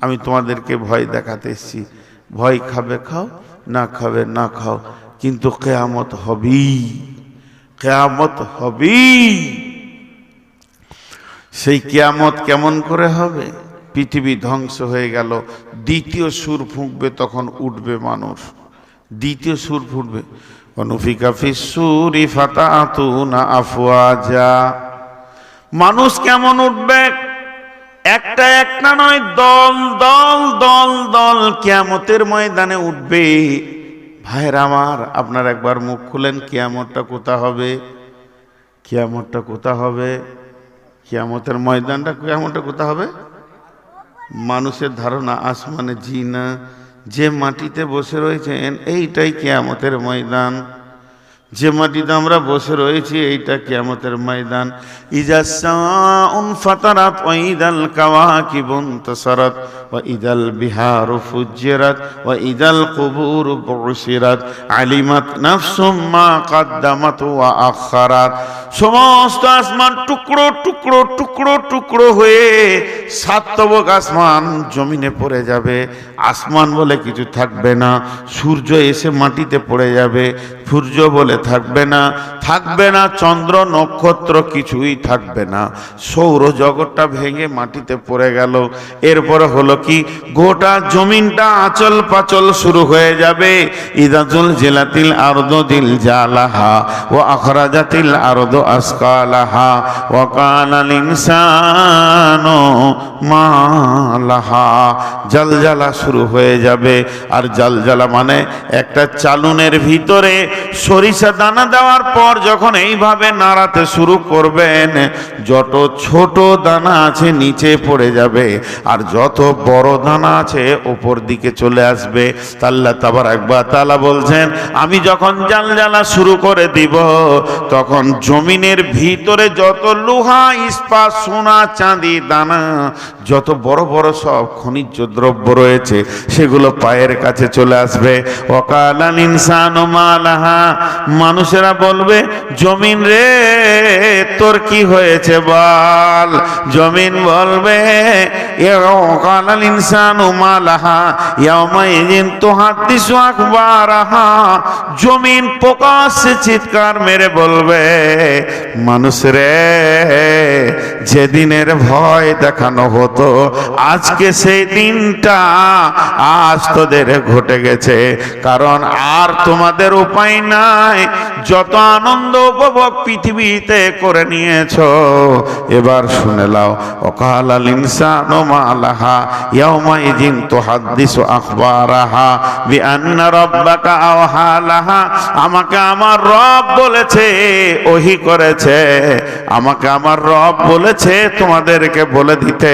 আমি তোমাদেরকে ভয় দেখাতে এসেছি। ভয় খাবে খাও, না খাবে না খাও, কিন্তু কিয়ামত হবেই, কিয়ামত হবেই। সেই কিয়ামত কেমন করে হবে? পৃথিবী ধ্বংস হয়ে গেল, দ্বিতীয় সুর ফুঁকবে, তখন উঠবে মানুষ। দ্বিতীয় সুর ফুটবে, অনুফিকা ফিসসুরি ফাতাতুনা আফওয়াজা। মানুষ কেমন উঠবে? একটা একটা নয়, দল দল দল দল কিয়ামতের ময়দানে উঠবে। ভাইয়ের আমার, আপনার একবার মুখ খুলেন, কিয়ামতটা কোথা হবে? কিয়ামতটা কোথা হবে? কিয়ামতের ময়দানটা, কিয়ামতটা কোথা হবে? মানুষের ধারণা আসমানে, জি না, যে মাটিতে বসে রয়েছেন এইটাই কিয়ামতের ময়দান। যে মাটিতে আমরা বসে রয়েছি এইটা কিয়ামতের ময়দান। ইজা সাউন ফাতারাত ওয়া ইদাল কাওয়াকিবু ইনতাসারাত ওয়া ইদাল বিহারু ফুজ্জিরাত ওয়া ইদাল কুবুরু বুসিরাত আলিমাত নাফসুম মা কদ্দামাত ওয়া আখারাত। সমস্ত আসমান টুকরো টুকরো টুকরো টুকরো হয়ে সাতবক আসমান জমিনে পড়ে যাবে। আসমান বলে কিছু থাকবে না। সূর্য এসে মাটিতে পড়ে যাবে, সূর্য বলে থাকবে না, থাকবে না চন্দ্র নক্ষত্র, কিছুই থাকবে না। সৌরজগৎটা ভেঙে মাটিতে পড়ে গেল। এরপরে হলো কি, গোটা জমিনটা আচল পাচল শুরু হয়ে যাবে। ইযা জুলজিলাতিল আরদু জিলজালাহা ওয়া আখরাজাতিল আরদু আসকালাহা ওয়া কানাল ইনসানু মা লাহা। জালজালা শুরু হয়ে যাবে। আর জালজালা মানে একটা চালুনের ভিতরে সরিষা দানা দেওয়ার পর যখন এইভাবে নাড়াতে শুরু করবেন, যত ছোট দানা আছে নিচে পড়ে যাবে, আর যত বড় দানা আছে ওপর দিকে চলে আসবে। আল্লাহ তাবারাক ওয়া তাআলা বলছেন, আমি যখন জালজালা শুরু করে দিব, তখন জমিনের ভিতরে যত লোহা ইস্পাত সোনা চাঁদি দানা, যত বড় বড় সব খনিজ দ্রব্য রয়েছে, সেগুলো পায়ের কাছে চলে আসবে। ওয়াকালাল ইনসানু মা লাহা। মানুষেরা বলবে, জমিন রে তোর কি হয়েছে বল। জমিন বলবে, ওয়াকালাল ইনসানু মা লাহা ইয়াওমাইযিন তুহাদ্দিসু আখবারাহা। জমিন প্রকাশ্যে চিৎকার মেরে বলবে, মানুষ রে যেদিনের ভয় দেখানো হতো, আজকে সেই দিনটা আজ তোদের ঘটে গেছে। কারণ আর তোমাদের উপায় নাই। যত আনন্দ উপভোগ পৃথিবীতে করে নিয়েছো, এবার শুনে নাও। ওয়াকালাল ইনসানু মা লাহা ইয়াওমাইযিন তুহাদ্দিসু আখবারাহা বিআন্না রাব্বাকা আওহা লাহা। আমাকে আমার রব বলেছে, ওহী করেছে, আমাকে আমার রব বলেছে তোমাদেরকে বলে দিতে,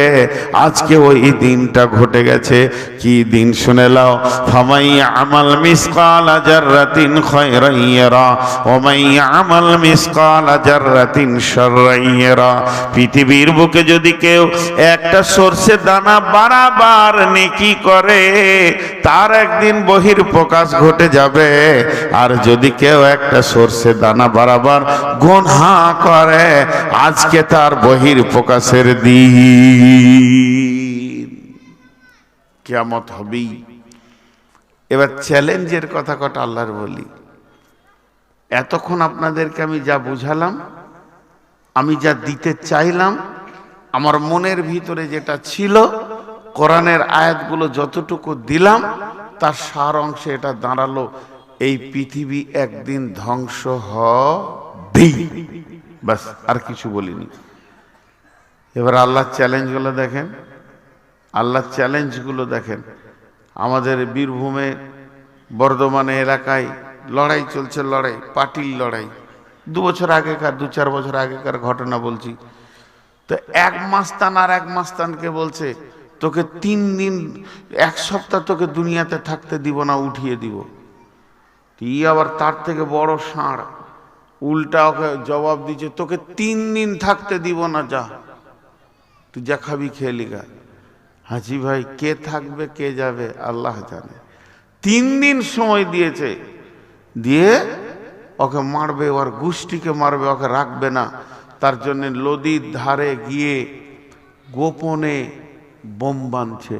আজকে ওই দিনটা ঘটে গেছে। কি দিন শুনে নাও। ফামাই আমাল মিসকালা জাররাতিন খায়রান ইয়ারা ওয়া মান ইয়ামাল মিসকালা জাররাতিন শাররান ইয়ারা। পৃথিবীর বুকে যদি কেউ একটা সরষে দানা বারবার নেকি করে, তার একদিন বহির প্রকাশ ঘটে যাবে। আর যদি কেউ একটা সরষে দানা বারবার গুনাহ করে, আজকে তার বহির প্রকাশের দিন। কিয়ামত হবেই। এবার চ্যালেঞ্জের কথা কটা আল্লাহর বলি। এতক্ষণ আপনাদেরকে আমি যা বুঝালাম, আমি যা দিতে চাইলাম, আমার মনের ভিতরে যেটা ছিল, কোরআনের আয়াতগুলো যতটুকু দিলাম, তার সার অংশে এটা দাঁড়ালো, এই পৃথিবী একদিন ধ্বংস হবেই। বাস, আর কিছু বলিনি। এবার আল্লাহর চ্যালেঞ্জগুলো দেখেন, আল্লাহর চ্যালেঞ্জগুলো দেখেন। আমাদের বীরভূমে বর্ধমানে এলাকায় লড়াই চলছে, লড়াই, পার্টির লড়াই। 2 বছর আগেকার, 2-4 বছর আগেকার ঘটনা বলছি। তো এক মাস্তান আর এক মাস্তানকে বলছে, তোকে 3 দিন 1 সপ্তাহ তোকে দুনিয়াতে থাকতে দিব না, উঠিয়ে দিব। তুই আবার তার থেকে বড় ষাঁড়, উল্টা ওকে জবাব দিচ্ছে, তোকে 3 দিন থাকতে দিব না, যা তুই যা খাবি খেয়ে লিগা। হাজি ভাই, কে থাকবে কে যাবে আল্লাহ জানে। 3 দিন সময় দিয়েছে, দিয়ে ওকে মারবে, ওর গোষ্ঠীকে মারবে, ওকে রাখবে না। তার জন্য নদীর ধারে গিয়ে গোপনে বোম বাঁধছে,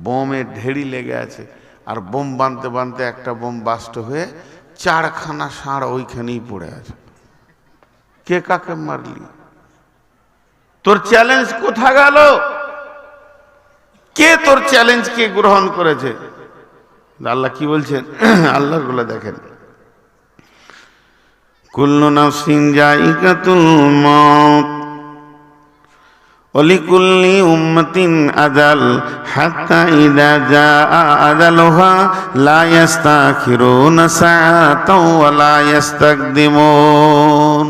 বোমে ঢেড়ি লেগে আছে। আর বোম বাঁধতে বাঁধতে একটা বোম বাস্ট হয়ে 4খানা ষাঁড় ওইখানেই পড়ে আছে। কে কাকে মারলি? তোর চ্যালেঞ্জ কোথা গেল? কে তোর চ্যালেঞ্জকে গ্রহণ করেছে? আল্লাহ কি বলছেন? আল্লাহর গুলো দেখেন, কুল্লু নাফসিন যায়িকাতুল মউত ওয়ালিকুল্লি উম্মাতিন আজাল হাত্তা ইযা জাআ আজালুহা লা ইস্তাখিরুনা সাআতাও ওয়া লা ইস্তাকদিমুন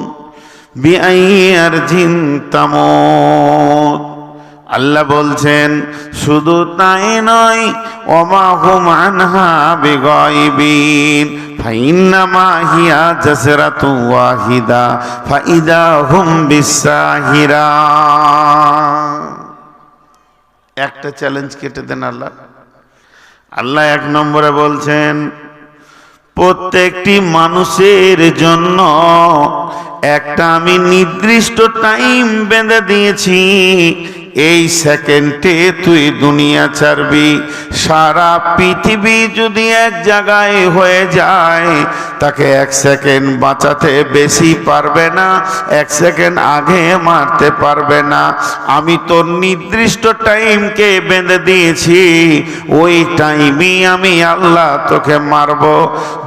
বিআইয়ি আরজিন তামুত। আল্লাহ বলছেন, শুধু তাই নয়, ওমা হুম আনহা বিগাইবিন ফাইন্নামা হিয়া জাসরাতু ওয়াহিদা ফাইদা হুম বিসাহিরা। একটা চ্যালেঞ্জ কেটে দেন আল্লাহ। আল্লাহ 1 নম্বরে বলছেন, প্রত্যেকটি মানুষের জন্য একটা আমি নির্দিষ্ট টাইম বেঁধে দিয়েছি। এই সেকেন্ডে তুই দুনিয়া ছাড়বি। সারা পৃথিবী যদি এক জায়গায় হয়ে যায়, তাকে 1 সেকেন্ড বাঁচাতে বেশি পারবে না, 1 সেকেন্ড আগে মারতে পারবে না। আমি তোর নির্দিষ্ট টাইমকে বেঁধে দিয়েছি, ওই টাইমই আমি আল্লাহ তোকে মারব।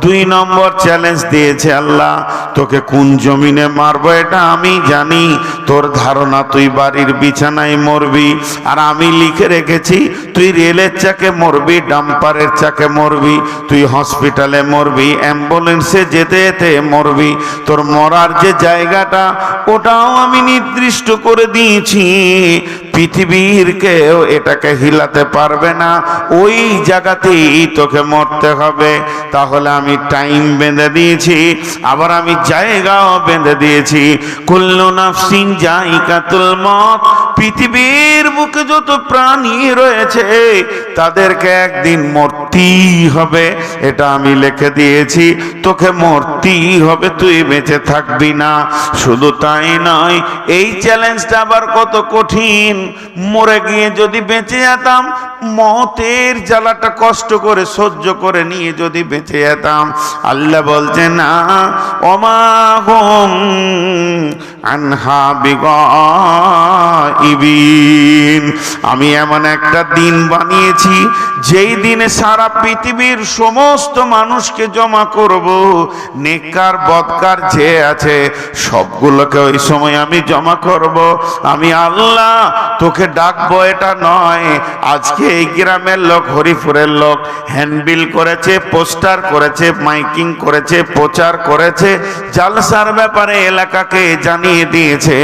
2 নম্বর চ্যালেঞ্জ দিয়েছে আল্লাহ, তোকে কোন জমিনে মারবো এটা আমি জানি। তোর ধারণা তুই বাড়ির বিছানায় মরবি, আর আমি লিখে রেখেছি তুই রেলের চাকে মরবি, ডাম্পারের চাকে মরবি, তুই হসপিটালে মরবি, অ্যাম্বুলেন্সে যেতে যেতে মরবি। তোর মরার যে জায়গাটা ওটাও আমি নির্দিষ্ট করে দিয়েছি। পৃথিবীর কেউ এটাকে হিলাতে পারবে না, ওই জায়গাতেই তোকে মরতে হবে। তাহলে আমি টাইম বেঁধে দিয়েছি, আবার আমি জায়গাও বেঁধে দিয়েছি। কুল্লু নাফসিন যায়িকাতুল মউত, পৃথিবীর বুকে যত প্রাণী রয়েছে তাদেরকে একদিন মরতেই হবে, এটা আমি লিখে দিয়েছি। তোকে মরতেই হবে, তুই বেঁচে থাকবি না। শুধু তাই নয়, এই চ্যালেঞ্জটা আবার কত কঠিন। মরে গিয়ে যদি বেঁচে যেতাম, মতের জ্বালাটা কষ্ট করে সহ্য করে নিয়ে যদি বেঁচে যেতাম, আল্লাহ বলছেন না, ওমা হুম আনহা বিগাইবিন। আমি এমন একটা দিন বানিয়েছি, যেই দিনে সারা পৃথিবীর সমস্ত মানুষকে জমা করব। নেককার বদকার যে আছে সবগুলোকে ওই সময় আমি জমা করব। আমি আল্লাহ তোকে ডাকবো এটা নয়। আজকে এই গ্রামের লোক, হরিপুরের লোক হ্যান্ডবিল করেছে, পোস্টার করেছে, মাইকিং করেছে, প্রচার করেছে, জালসার ব্যাপারে এলাকাকে জানিয়ে দিয়েছে।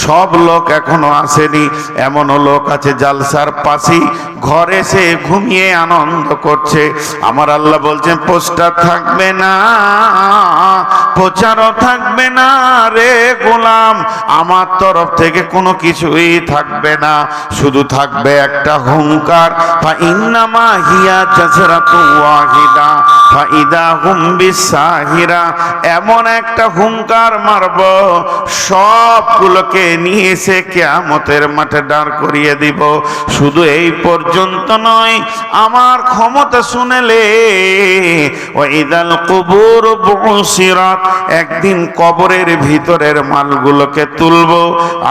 সব লোক এখনো আসেনি। এমনও লোক আছে জালসার পাশেই ঘরে সে ঘুমিয়ে আনন্দ করছে। আমার আল্লাহ বলছেন, পোস্টার থাকবে না, প্রচারও থাকবে না রে গোলাম, আমার তরফ থেকে কোনো কিছুই থাকবে না। শুধু থাকবে একটা হুঙ্কার, ফাইন্নামা হিয়া জাসরাতু ওয়াহিদা ফাইদা হুম বিসাহিরা। এমন একটা হুঙ্কার মারব, সবগুলোকে নিয়ে এসে কিয়ামতের মাঠে দাঁড় করিয়ে দিব। শুধু এই পর্যন্ত নয়, আমার ক্ষমতা শুনেলে ওয়াইদাল কুবুর বুসিরাত, একদিন কবরের ভিতরের মালগুলোকে তুলব।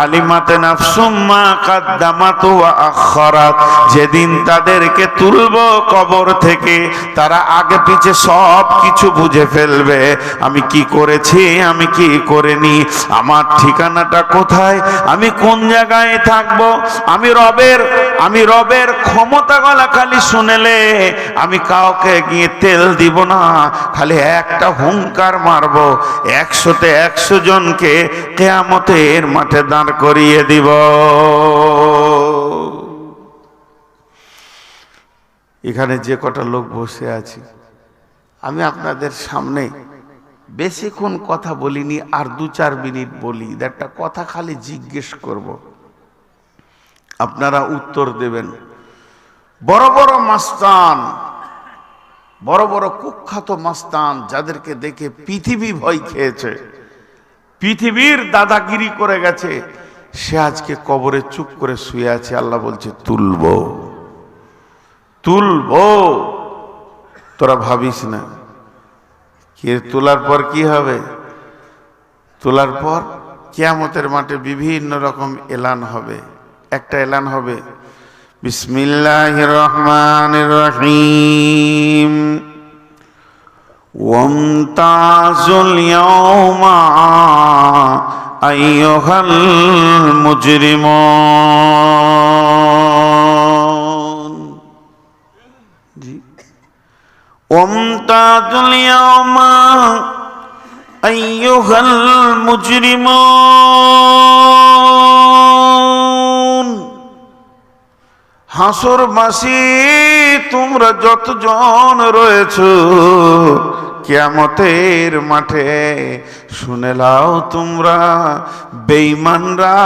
আলিমাতে নাফসুম মা কাদ্দামাত ওয়া আখারাত, যেদিন তাদেরকে তুলব কবর থেকে, তারা আগে পিছে সব কিছু বুঝে ফেলবে, আমি কি করেছি আমি কি করিনি। আমার ঠিকানাটা কোথায়, আমি কোন জায়গায় থাকব, আমি রবের ক্ষমতা গলা খালি শুনেলে আমি কাউকে গিয়ে তেল দিব না, খালি একটা হুঙ্কার মারবো, 100তে 100 জনকে কিয়ামতের মাঠে দাঁড় করিয়ে দিব। এখানে যে কটা লোক বসে আছি, আমি আপনাদের সামনে বেশিক্ষণ কথা বলিনি, আর 2-4 মিনিট বলি, একটা কথা খালি জিজ্ঞেস করব, আপনারা উত্তর দেবেন। বড় বড় মাস্তান, বড় বড় কুখ্যাত মাস্তান, যাদেরকে দেখে পৃথিবী ভয় খেয়েছে, পৃথিবীর দাদাগিরি করে গেছে, সে আজকে কবরে চুপ করে শুয়ে আছে। আল্লাহ বলছে তুলবো, তুলবো, তোরা ভাবিস না। কে তোলার পর কি হবে? তোলার পর কিয়ামতের মাঠে বিভিন্ন রকম এলান হবে। একটা এলান হবে, বিসমিল্লাহির রহমানির রহিম, ওয়ামতাজুল ইয়াওমা আইয়ুহাল মুজরিমুন। জি, ওয়ামতাজুল ইয়াওমা আইয়ুহাল মুজরিমুন। হাসরবাসী তোমরা যতজন রয়েছো, কিয়ামতের মাঠে শুনে নাও, তোমরা বেঈমানরা,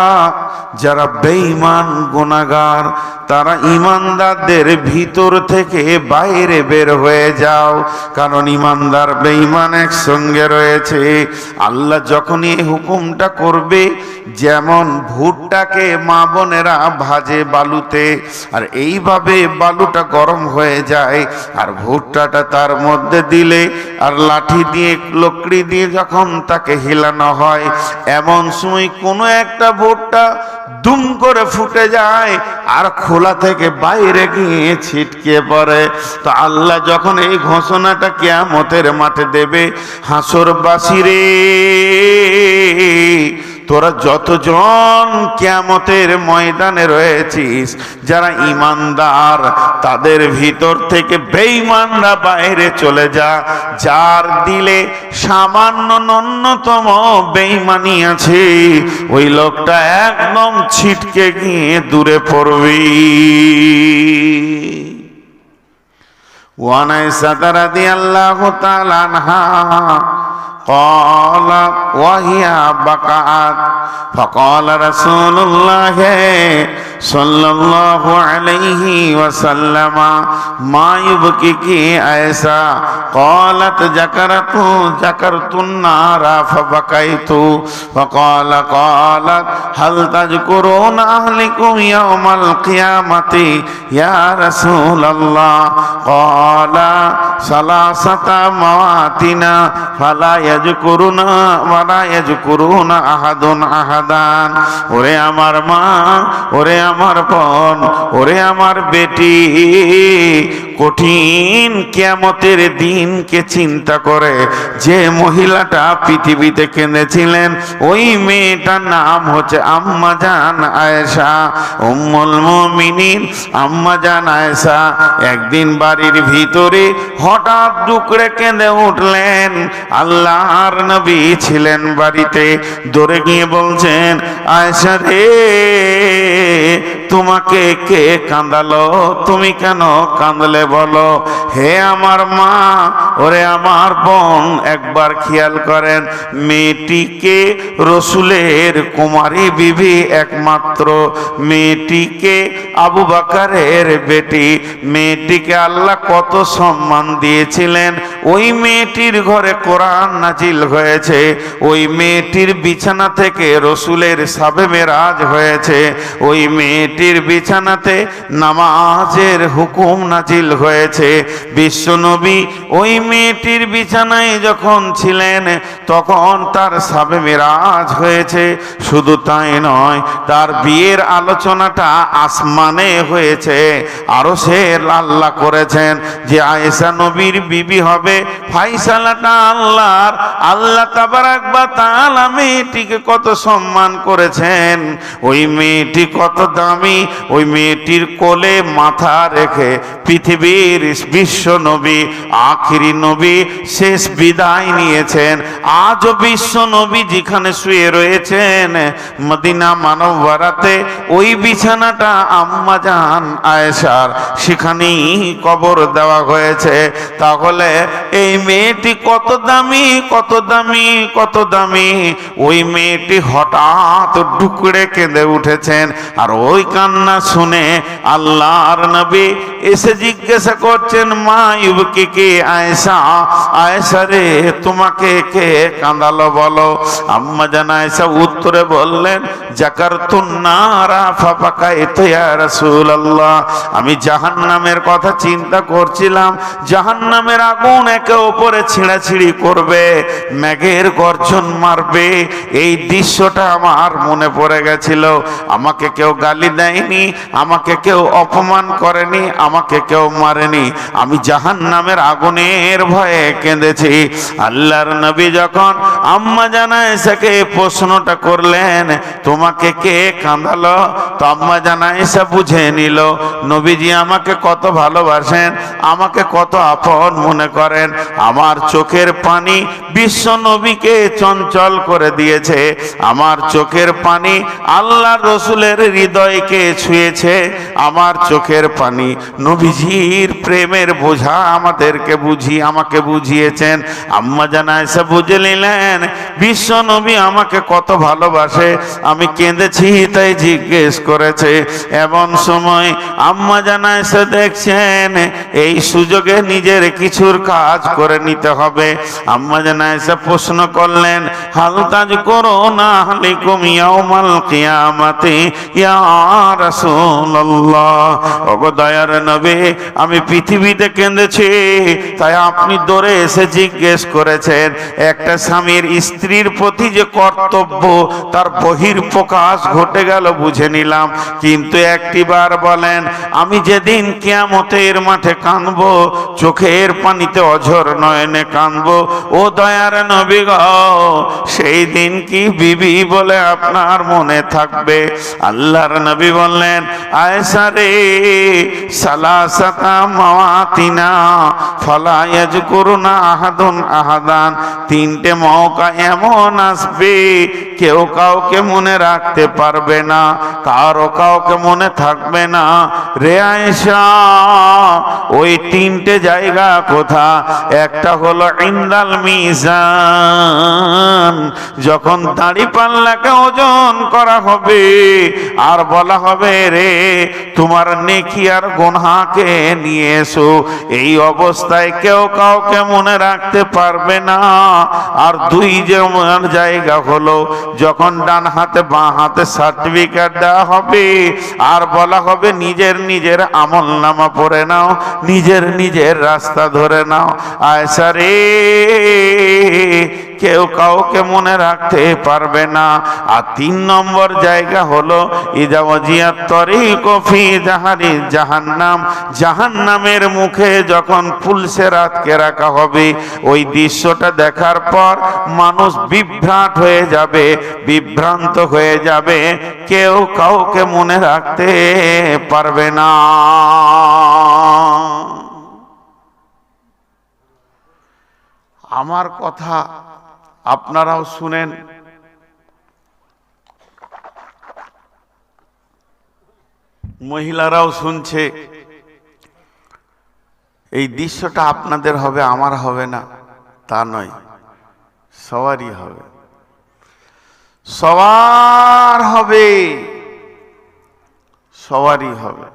যারা বেঈমান গুনাহগার, তারা ঈমানদারদের ভিতর থেকে বাইরে বের হয়ে যাও, কারণ ঈমানদার বেঈমান একসঙ্গে রয়েছে। আল্লাহ যখনই এই হুকুমটা করবে, যেমন ভুট্টাকে মা বোনেরা ভাজে বালুতে, আর এইভাবে বালুটা গরম হয়ে যায়, আর ভুট্টাটা তার মধ্যে দিলে আর লাঠি দিয়ে লকড়ি দিয়ে যখন তাকে হিলানো হয়, এমন সময় কোনো একটা ভুট্টা দুম করে ফুটে যায় আর খোলা থেকে বাইরে গিয়ে ছিটকে পড়ে। তো আল্লাহ যখন এই ঘোষণাটা কিয়ামতের মাঠে দেবে, হাসরবাসী রে, তোরা যতজন কিয়ামতের ময়দানে রয়েছিস, যারা ঈমানদার, তাদের ভিতর থেকে বেঈমানরা বাইরে চলে যা। যার দিলে সামান্য ন্যূনতম বেঈমানি আছে, ওই লোকটা একদম ছিটকে গিয়ে দূরে পড়বি। ওয়ান আয়েশা রাদিয়াল্লাহু তাআলা আনহা قال وهي بكت فقال رسول الله صلى الله عليه وسلم ما يبكيك عائشة؟ قالت ذكرت النار فبكيت. قالت هل تذكرون أهلكم يوم القيامة يا رسول الله؟ قال ثلاثة مواتنا فلا يذكرون أحد أحدان. ওরে আমার মা, ওরে আমার বোন, ওরে আমার বেটি, কঠিন কিয়ামতের দিনকে চিন্তা করে যে মহিলাটা পৃথিবীতে কেঁদেছিলেন, ওই মেয়েটার নাম হচ্ছে আম্মা জান আয়েশা, উম্মুল মুমিনিন আম্মা জান আয়েশা। একদিন বাড়ির ভিতরে হঠাৎ ডুকরে কেঁদে উঠলেন। আল্লাহর নবী ছিলেন বাড়িতে, দৌড়ে গিয়ে বলছেন, আয়েশা রে, তোমাকে কে কাঁদালো? তুমি কেন কাঁদলে বলো? হে আমার মা, ওরে আমার বোন, একবার খেয়াল করেন, মেয়েটিকে রসুলের কুমারী বিবি, একমাত্র মেয়েটিকে আবু বকরের বেটি, মেয়েটিকে আল্লাহ কত সম্মান দিয়েছিলেন। ওই মেয়েটির ঘরে কোরআন নাজিল হয়েছে, ওই মেয়েটির বিছানা থেকে রসুলের সাবে মেরাজ হয়েছে, ওই মেয়েটির বিছানাতে নামাজের হুকুম নাজিল হয়েছে। বিশ্বনবী ওই মেয়েটির বিছানায় যখন ছিলেন, তখন তার সাবে মেরাজ হয়েছে। শুধু তাই নয়, তার বিয়ের আলোচনাটা আসমান মানে হয়েছে আরশের আল্লাহ করেছেন যে আয়েশা নবীর বিবি হবে, ফাইসালাটা আল্লাহর। আল্লাহ তাবারাক ওয়া তাআলা মেয়েটিকে কত সম্মান করেছেন, ওই মেয়েটি কত দামি, ওই মেয়েটির কোলে মাথা রেখে পৃথিবীর বিশ্ব নবী, আখিরি নবী শেষ বিদায় নিয়েছেন। আজও বিশ্ব নবী যেখানে শুয়ে রয়েছেন মদিনা মানবরাতে, ওই বিছানাটা আম্মা জান আয়েশার, সেখানেই কবর দেওয়া হয়েছে। তাহলে এই মেয়েটি কত দামি, কত দামি, কত দামি। ওই মেয়েটি হঠাৎ ডুকরে কেঁদে উঠেছেন, আর ওই কান্না শুনে আল্লাহর নবী এসে জিজ্ঞাসা করছেন, মা ইউবকিকে আয়েশা, আয়েশা রে তোমাকে কে কাঁদালো বলো। আম্মা জান আয়েশা উত্তরে বললেন, জাকারতুন নারা ফাবাকাইতু ইয়া রাসূলুল্লাহ, আমি জাহান্নামের কথা চিন্তা করছিলাম। জাহান্নামের আগুন একে ওপরে ছিঁড়াছিঁড়ি করবে, মেঘের গর্জন মারবে, এই দৃশ্যটা আমার মনে পড়ে গেছিল। আমাকে কেউ গালি দেয়নি, আমাকে কেউ অপমান করেনি, আমাকে কেউ মারেনি, আমি জাহান্নামের আগুনের ভয়ে কেঁদেছি। আল্লাহর নবী যখন আম্মা জান আয়েশাকে প্রশ্নটা করলেন, তোমাকে কে কাঁদালো, তো আম্মা জান আয়েশা বুঝে নিল নবীজি আমাকে কত ভালোবাসেন, আমাকে কত আপন মনে করেন। আমার চোখের পানি বিশ্ব নবীকে চঞ্চল করে দিয়েছে, আমার চোখের পানি আল্লাহর রাসূলের হৃদয়কে ছুঁয়েছে, আমার চোখের পানি নবীজির প্রেমের বোঝা আমাকে বুঝিয়েছেন। আম্মা জান আয়েশা বুঝে নিলেন বিশ্ব নবী আমাকে কত ভালোবাসে, আমি কেঁদেছি তাই জিজ্ঞেস করেছে। এমন সময় আম্মা জান আয়েশা দেখছেন এই সুযোগে নিজের কিছুর কাজ করে নিতে হবে। আম্মা জান আয়েশা প্রশ্ন করলেন, হাল তাযকুরুনা আলাইকুম ইয়াউমাল কিয়ামাতি ইয়া রাসূলুল্লাহ, ওগো দয়ার নবী আমি পৃথিবীতে কেঁদেছি, তাই আপনি দৌড়ে এসে জিজ্ঞেস করেছেন। একটা স্বামীর স্ত্রীর প্রতি যে কর্তব্য তার বহিঃপ্রকাশ ঘটে গেল বুঝে নিলাম, কিন্তু একটিবার বলেন আমি যেদিন কিয়ামতের মাঠে কাঁদবো, চোখের পানিতে অঝর নয়নে কাঁদবো, ও দয়ার নবী গো সেই দিন কি বিবি বলে আপনার মনে থাকবে? আল্লাহর নবী বললেন, আয়েশা রে সালাসাতা মাওয়াতিনা ফালা ইয়াযকুরুনা আহাদুন আহাদান, তিনটে মওকা এমন আসবে কেউ কাউকে মনে রাখতে পারবে না, কারো কাউকে মনে থাকবে না। রে আয়েশা ওই তিনটে জায়গা কোথা? একটা হলো ইনদাল মিজান, যখন দাড়ি পাল্লাকে ওজন করা হবে আর বলা হবে রে তোমার নেকি আর গুনাহকে নিয়ে এসো, এই অবস্থায় কেউ কাউকে মনে রাখতে পারবে না। আর দুই যেমন জায়গা হলো যখন ডান হাতে বাঁ হাতে সার্টিফিকেট দেওয়া হবে আর বলা হবে নিজের নিজের আমল নামা পড়ে নাও, নিজের নিজের রাস্তা ধরে নাও। আয়েশা রে কেউ কাউকে মনে রাখতে পারবে না। আর 3 নম্বর জায়গা হলো ইযা ওয়াজিয়াত তরিকু ফি জাহারি জাহান্নাম, জাহান্নামের মুখে যখন পুলসে রাতকে রাখা হবে, ওই দৃশ্যটা দেখার পর মানুষ বিভ্রাট হয়ে যাবে, বিভ্রান্ত হয়ে যাবে, কেউ কাউকে মনে রাখতে পারবে না। আমার কথা আপনারাও শুনেন, মহিলারাও শুনছে। এই দৃশ্যটা আপনাদের হবে, আমার হবে না তা নয়, সবারই হবে, সবার হবে, সবারই হবে।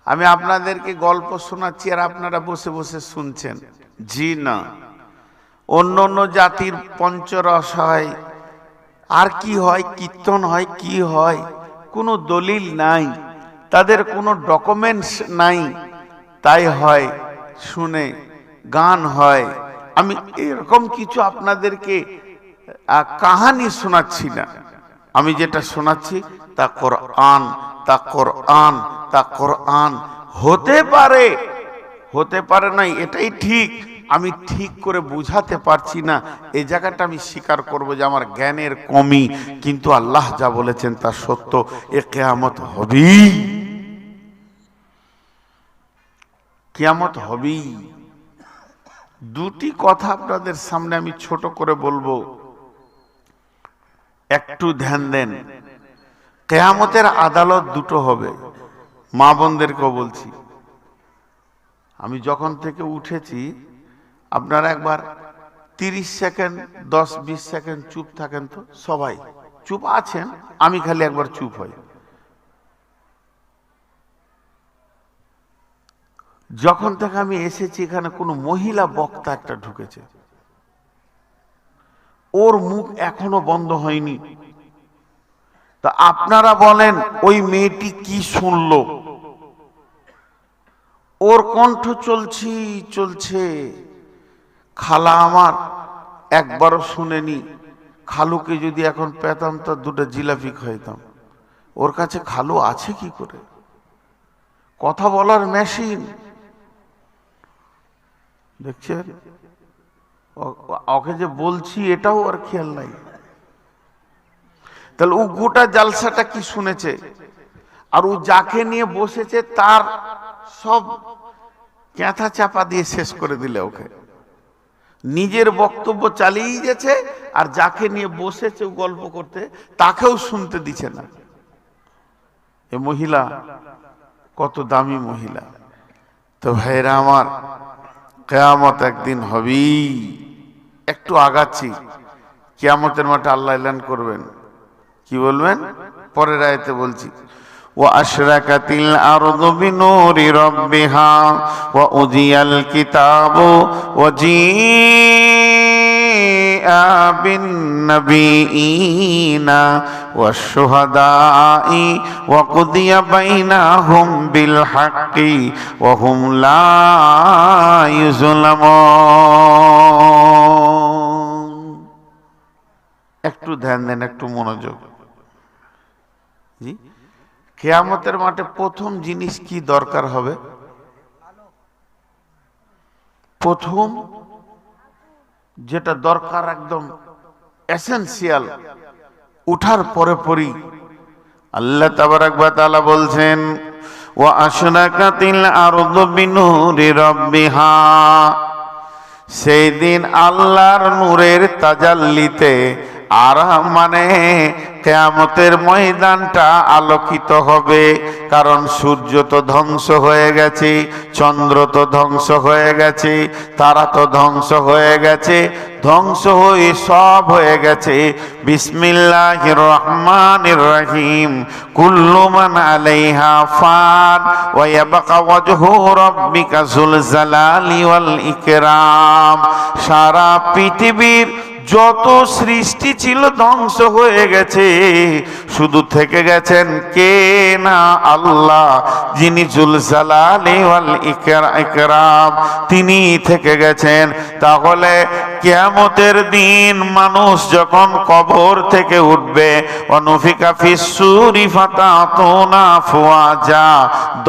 আমি আপনাদেরকে গল্প শোনাচ্ছি আর আপনারা বসে বসে শুনছেন, জি না। অন্য অন্য জাতির পঞ্চরস হয়, আর কি হয়, কীর্তন হয়, কি হয়, কোনো দলিল নাই, তাদের কোনো ডকুমেন্টস নাই, তাই হয়, শুনে গান হয়। আমি এরকম কিছু আপনাদেরকে কাহানি শোনাচ্ছি না, আমি যেটা শোনাচ্ছি তা কোরআন, তা কোরআন হতে পারে নাই, এটাই ঠিক। আমি ঠিক করে বুঝাতে পারছি না, এই জায়গাটা আমি স্বীকার করব যে আমার জ্ঞানের কমি, কিন্তু আল্লাহ যা বলেছেন তা সত্য। এ কিয়ামত হবেই, কিয়ামত হবেই। দুটি কথা আপনাদের সামনে আমি ছোট করে বলবো, একটু ধ্যান দেন। কিয়ামতের আদালত দুটো হবে, মা বোনদেরকেও বলছি। আমি যখন থেকে উঠেছি, আপনারা একবার 30 সেকেন্ড 10-20 সেকেন্ড চুপ থাকেন তো। সবাই চুপ আছেন, আমি খালি একবার চুপ হই। যখন থেকে আমি এসেছি এখানে কোনো মহিলা বক্তা একটা ঢুকেছে, ওর মুখ এখনো বন্ধ হয়নি। তা আপনারা বলেন ওই মেয়েটি কি শুনলো? ওর কণ্ঠ চলছে। খালা আমার একবারও শুনেনি। খালুকে যদি এখন পেতাম তো দুটো জিলাপি খাইতাম। ওর কাছে খালু আছে কি করে? কথা বলার মেশিন দেখছেন। ওকে যে বলছি এটাও আর খেয়াল নাই। তাহলে ও গোটা জালসাটা কি শুনেছে? আর ও যাকে নিয়ে বসেছে তার সব ক্যাথা চাপা দিয়ে শেষ করে দিলে। ওকে নিজের বক্তব্য চালিয়ে গেছে, আর যাকে নিয়ে বসেছে গল্প করতে তাকেও শুনতে দিচ্ছে না। এ মহিলা কত দামি মহিলা। তো ভাইরা আমার, কিয়ামত একদিন হবেই। একটু আগাচ্ছি, কিয়ামতের মাঠে আল্লাহ এলান করবেন। কি বলবেন? পরের আয়াতে বলছি, وأشرقت الأرض بنور ربها وأوذي الكتاب وجيء بالنبيين والشهداء وقضي بينهم بالحق وهم لا يظلمون। একটু ধ্যান দেন, একটু মনোযোগ। জি, কিয়ামতের মাঠে প্রথম জিনিস কি দরকার হবে? প্রথম যেটা দরকার, একদম এসেনশিয়াল, উঠার পরে পরই আল্লাহ তাবারাক ওয়া তাআলা বলছেন, ওয়া আশরাকাতিল আরদু বিনুরি রাব্বিহা। সেই দিন আল্লাহর নূরের তাজাল্লিতে, আর মানে কিয়ামতের ময়দানটা আলোকিত হবে। কারণ সূর্য তো ধ্বংস হয়ে গেছে, চন্দ্র তো ধ্বংস হয়ে গেছে, তারা তো ধ্বংস হয়ে গেছে, ধ্বংস হয়ে সব হয়ে গেছে। বিসমিল্লাহির রহমানির রহিম। কুল্লু মান আলাইহা ফান ওয়া ইয়াবকা ওয়াজহু রাব্বিকা যুল জালালি ওয়াল ইকরাম। সারা পৃথিবীর যত সৃষ্টি ছিল ধ্বংস হয়ে গেছে, শুধু থেকে গেছেন কে না? আল্লাহ, যিনি জুল জালালি ওয়াল ইকরাম, তিনি থেকে গেছেন। তাহলে কিয়ামতের দিন মানুষ যখন কবর থেকে উঠবে, অনুফিকা ফিস সূরি ফাতাতুনা আফওয়াজা,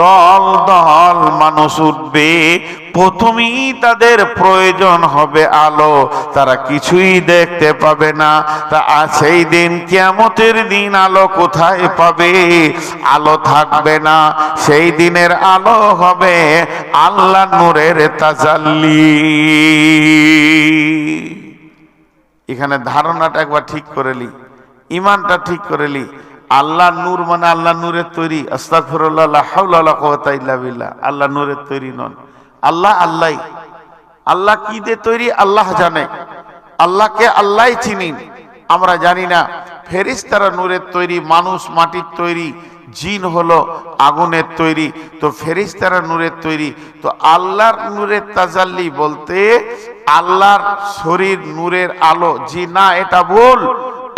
দল দল মানুষ উঠবে। প্রথমেই তাদের প্রয়োজন হবে আলো, তারা কিছুই দেখতে পাবে না। তা সেই দিন, কিয়ামতের দিন আলো কোথায় পাবে? আলো থাকবে না। সেই দিনের আলো হবে আল্লাহ নূরের তাজাল্লি। এখানে ধারণাটা একবার ঠিক করে লি, ইমানটা ঠিক করে লি। আল্লাহ নূর মানে আল্লাহ নূরের তৈরি। আস্তাগফিরুল্লাহ, লা হাওলা ওয়ালা কুওয়াতা ইল্লা বিল্লাহ। আল্লাহ নূরের তৈরি নন। আল্লাহ আল্লাহ। আল্লাহ কি দিয়ে তৈরি আল্লাহ জানে, আল্লাহকে আল্লাহ চিনি, আমরা জানি না। ফেরেশতারা নূরের তৈরি, মানুষ মাটির তৈরি, জিন হলো আগুনের তৈরি। তো ফেরেশতারা নূরের তৈরি। তো আল্লাহর নূরের তাজাল্লি বলতে আল্লাহর শরীর নূরের আলো। জি না, এটা বল।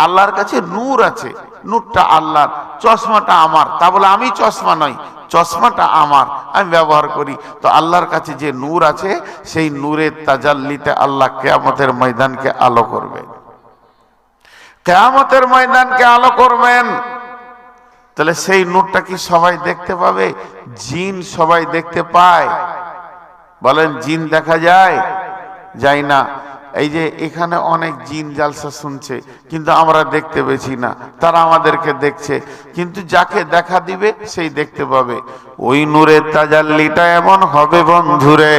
আল্লাহর কাছে নূর আছে, নূরটা আল্লাহর। চশমাটা আমার, তা বলে আমি চশমা নই, চশমাটা আমার, আমি ব্যবহার করি। তো আল্লাহর কাছে যে নূর আছে, সেই নূরের তাজাল্লিতে আল্লাহ কিয়ামতের ময়দানকে আলো করবেন। কিয়ামতের ময়দানকে আলো করবেন। তাহলে সেই নূরটা কি সবাই দেখতে পাবে? জিন সবাই দেখতে পায়? বলেন, জিন দেখা যায়? যায় না। এই যে এখানে অনেক জিন জালসা শুনছে, কিন্তু আমরা দেখতে পেয়েছি না, তারা আমাদেরকে দেখছে। কিন্তু যাকে দেখা দিবে সেই দেখতে পাবে। ওই নূরের তাজাল্লিটা এমন হবে বন্ধুরে,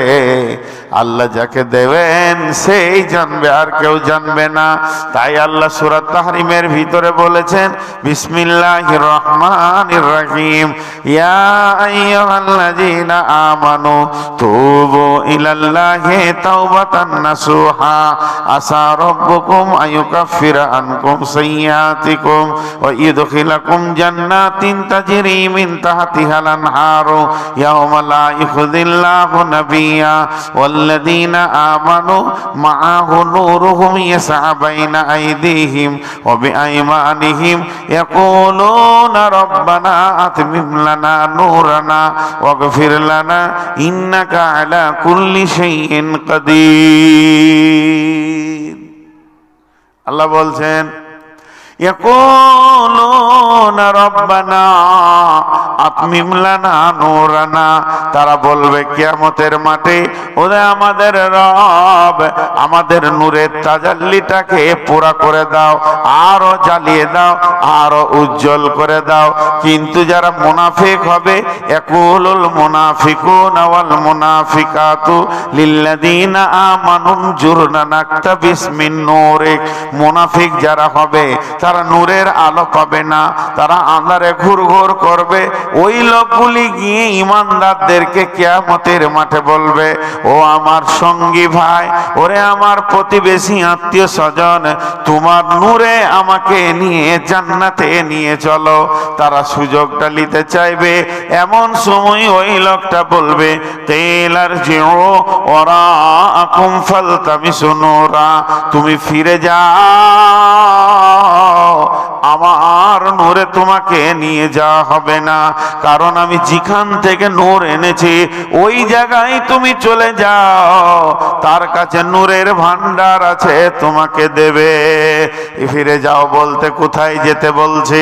আল্লাহ যাকে দেবেন সেই জানবে, আর কেউ জানবে না। তাই আল্লাহ সূরা তাহরিমের ভিতরে বলেছেন, বিসমিল্লাহির রহমানির রহিম, ইয়া আইয়ুহাল্লাযীনা আমানু তুবু ইলাল্লাহি তাওবাতান নাসুহা আসা রাব্বুকুম আইয়ুকাফিরা আনকুম সাইয়্যাতিকুম ওয়া ইউদখিলাকুম জান্নাতিন তাজরি মিন তাহতিহাল আনহারু ইয়াওমা লা ইখযিল্লাহু নাবিয়্যা ওয়াল্লাযীনা আমানু মাআহু নূরুহুম ইয়াসআ বাইনা আইদিহিম ওয়া বিআইমানিহিম ইয়াকুলুনা রাব্বানা আতমিম লানা নূরানা ওয়াগফির লানা ইন্নাকা আলা কুল্লি শাইইন কাদির। আল্লাহ বলছেন, ইয়াকুলুনা রাব্বানা আতমিম লানা নূরানা, তারা বলবে কিয়ামতের মাঠে, ওরে আমাদের রব, আমাদের নূরের তাজাল্লিটাকে পুরা করে দাও, আরো জ্বালিয়ে দাও, আরো উজ্জ্বল করে দাও। কিন্তু যারা মুনাফিক হবে, ইয়াকুলুল মুনাফিকুনা ওয়াল মুনাফিকাতু লিল্লাযীনা আমানু জুরনা নাকতাবিস মিন নূরিক, মুনাফিক যারা হবে তারা নূরের আলো পাবে না, তারা আঁধারে ঘুরঘুর করবে। ওই লোকগুলি গিয়ে ঈমানদারদেরকে কিয়ামতের মাঠে বলবে, ও আমার সঙ্গী ভাই, ওরে আমার প্রতিবেশী আত্মীয় স্বজন, তোমার নূরে আমাকে নিয়ে জান্নাতে নিয়ে চলো। তারা সুযোগটা নিতে চাইবে। এমন সময় ওই লোকটা বলবে, তেলার জিও ওরা আকুম ফালতামিসু নূরা, তুমি ফিরে যাও, আমার নূরে তোমাকে নিয়ে যাওয়া হবে না, কারণ আমি যেখান থেকে নূর এনেছি ওই জায়গায় তুমি চলে যাও, তার কাছে নূরের ভান্ডার আছে, তোমাকে দেবে। ফিরে যাও বলতে কোথায় যেতে বলছি?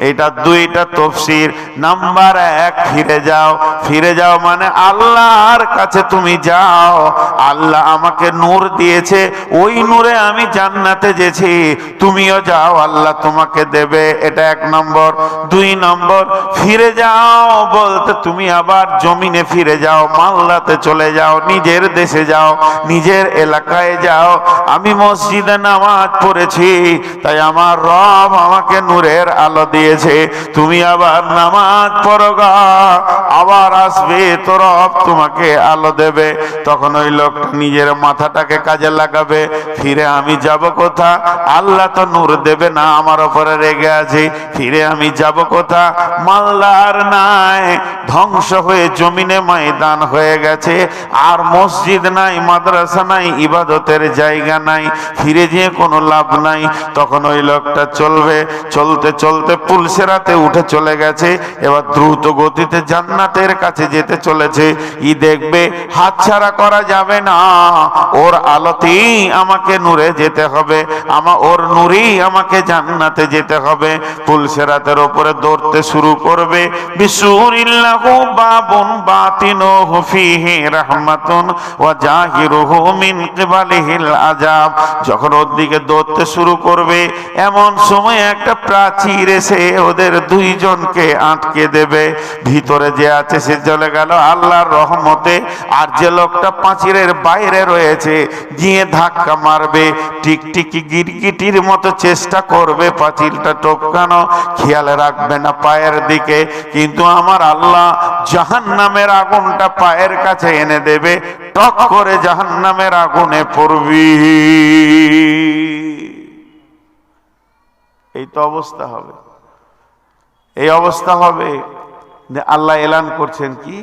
এটা দুইটা তাফসীর। নাম্বার এক, ফিরে যাও। ফিরে যাও মানে আল্লাহর কাছে তুমি যাও, আল্লাহ আমাকে নূর দিয়েছে, ওই নূরে আমি জান্নাতে যেছি, তুমিও যাও, আল্লাহ তোমাকে দেবে। এটা এক নম্বর। দুই নম্বর, ফিরে যাও বলতে তুমি আবার জমিনে ফিরে যাও, মাল্লাতে চলে যাও, নিজের দেশে যাও, নিজের এলাকায় যাও। আমি মসজিদে নামাজ পড়েছি, তাই আমার রব আমাকে নূরের আলো দিয়েছে, তুমি আবার নামাজ পড়ো গা, আবার আসবে তো রব তোমাকে আলো দেবে। তখন ওই লোকটা নিজের মাথাটাকে কাজে লাগাবে, ফিরে আমি যাব কোথা? আল্লাহ তো নূর দেবে না, আমার উপরে রেগে আছে, ফিরে আমি যাব কোথা? মাল্লার নাই, ধ্বংস হয়ে জমিনে ময়দান হয়ে গেছে, আর মসজিদ নাই, মাদ্রাসা নাই, ইবাদতের জায়গা নাই, ফিরে যেয়ে কোনো লাভ নাই। তখন ওই লোকটা চলবে, চলতে চলতে পুলসেরাতে উঠে চলে গেছে, এবার দ্রুত গতিতে জান্নাতের কাছে যেতে চলেছে। ই দেখবে হাতছাড়া করা যাবে না, ওর আলোতেই আমাকে নূরে যেতে হবে, ওর নূরেই আমাকে জান্নাতে যেতে হবে। পুলসেরাতের উপরে দৌড়তে শুরু করবে। বিসমিল্লাহু বাবুন বাতিনুহু ফীহি রাহমাতুন ওয়া জাহিরুহু মিন কিবালিহিল আযাব। যখন ওর দিকে দৌড়তে শুরু করবে, এমন সময় একটা প্রাচীর এসে ওদের দুইজনকে আটকে দেবে। ভিতরে যে আছে সে চলে গেল আল্লাহর রহমতে, আর যে লোকটা প্রাচীরের বাইরে রয়েছে গিয়ে ধাক্কা মারবে, টিকটিকি গিরগিটির মতো চেষ্টা করবে পাঁচিলটা টপকানো, খেয়াল রাখবে না পায়ের দিকে। কিন্তু আমার আল্লাহ জাহান্নামের আগুনটা পায়ের কাছে এনে দেবে, টক করে জাহান্নামের আগুনে পড়বি। এই তো অবস্থা হবে, এই অবস্থা হবে। আল্লাহ এলান করছেন কি,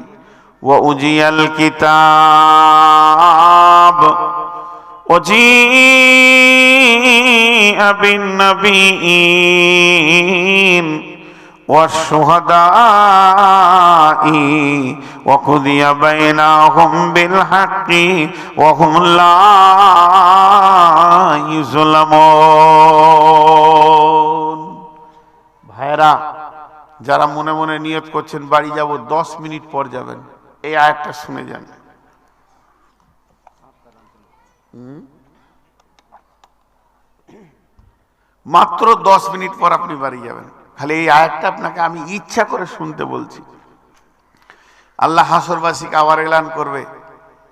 ওয়া উজিয়াল কিতাব ওয়াজিআ বিন নাবিয়্যিন ওয়াশ-শুহাদা'i ওয়া কুদিয়া বাইনাহুম বিল হাক্কি ওয়া হুম লা ইউযলামুন। ভাইরা, যারা মনে মনে নিয়ত করছেন বাড়ি যাব, 10 মিনিট পর যাবেন, এই আয়াতটা শুনে যান। মাত্র 10 মিনিট পর আপনি বাড়ি যাবেন। খালি এই আয়াতটা আপনাকে আমি ইচ্ছা করে শুনতে বলছি। আল্লাহ হাসরবাসীকে আবার এলান করবে।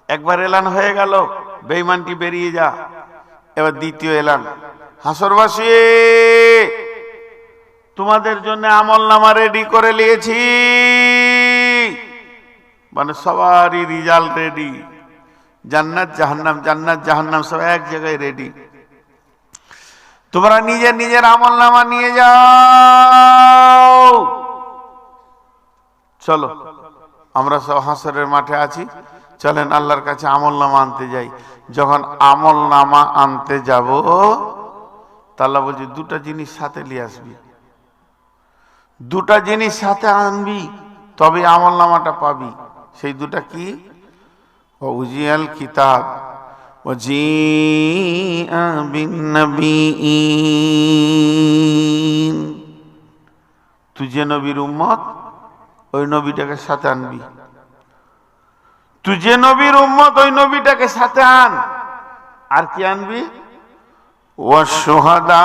একবার এলান হয়ে গেল, বেঈমানটি বেরিয়ে যা। এবার দ্বিতীয় এলান, হাসরবাসী তোমাদের জন্য আমলনামা রেডি করে নিয়েছি। মানে সবারই রেজাল্ট রেডি, জান্নাত জাহান্নাম সব এক জায়গায় রেডি। তোমরা নিজের নিজের আমলনামা নিয়ে যাও। চলো, আমরা সব হাসরের মাঠে আছি, চলেন আল্লাহর কাছে আমলনামা আনতে যাই। যখন আমলনামা আনতে যাব, আল্লাহ বলছে দুটা জিনিস সাথে নিয়ে আসবি, দুটা জিনিস সাথে আনবি, তবে আমলনামাটা পাবি। সেই দুটা কি? উজিয়াল কিতাব ওয়াজিআ বিন্নবিয়িন। তুই যে নবীর উম্মত, ওই নবীটাকে সাথে আনবি। তুই যে নবীর উম্মত, ওই নবীটাকে সাথে আন। আর কি আনবি? ওয়াশুহাদা,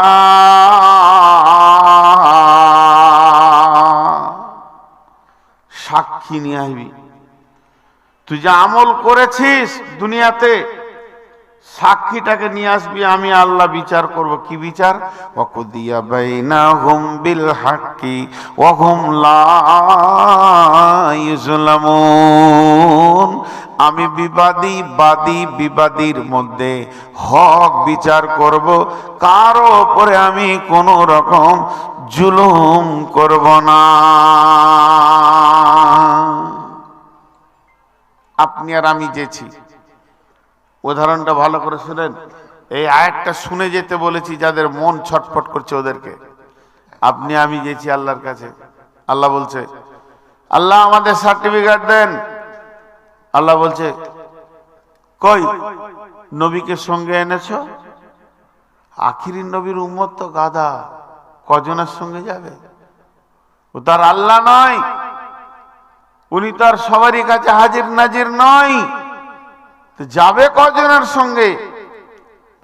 সাক্ষী নিয়ে আসবি। তুই যা আমল করেছিস দুনিয়াতে, সাক্ষীটাকে নিয়ে আসবি। আমি আল্লাহ বিচার করব। কি বিচার? ওয়াকুদিয়া বাইনাহুম বিল হাক্কি ওয়া হুম লা ইউজলামুন। আমি বিবাদীর মধ্যে হক বিচার করব, কারো উপরে আমি কোন রকম জুলুম করব না। আপনি আর আমি যেছি, উদাহরণটা ভালো করে শুনেন। এই আয়াতটা শুনে যেতে বলেছি যাদের মন ছটফট করছে ওদেরকে। আপনি আমি যেছি আল্লাহর কাছে, আল্লাহ বলছে আল্লাহ আমাদের সার্টিফিকেট দেন। আল্লাহ বলছে কই নবীকে সঙ্গে এনেছো? আখিরি নবীর উম্মত তো গাধা, কজনের সঙ্গে যাবে? ও তার আল্লাহ নয়, উনি তার সবারই কাছে হাজির নাজির নয়, তো যাবে কজনের সঙ্গে?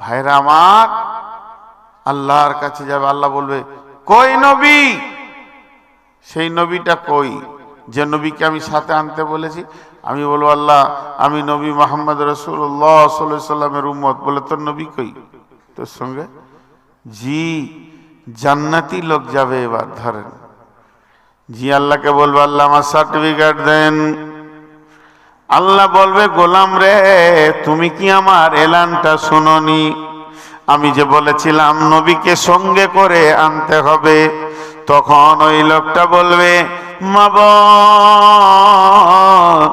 ভাইরা আমার, আল্লাহর কাছে যাবে। আল্লাহ বলবে কই নবী? সেই নবীটা কই যে নবীকে আমি সাথে আনতে বলেছি? আমি বলবো আল্লাহ আমি নবী মুহাম্মদ রাসূলুল্লাহ সাল্লাল্লাহু আলাইহি সাল্লামের উম্মত। বলে তোর নবী কই তোর সঙ্গে? জি জান্নাতি লোক যাবে। এবার ধরেন, জি আল্লাহকে বলবো আল্লাহ আমার সার্টিফিকেট দেন। আল্লাহ বলবে গোলাম রে, তুমি কি আমার এলানটা শুনোনি? আমি যে বলেছিলাম নবীকে সঙ্গে করে আনতে হবে। তখন ওই লোকটা বলবে মাবুদ,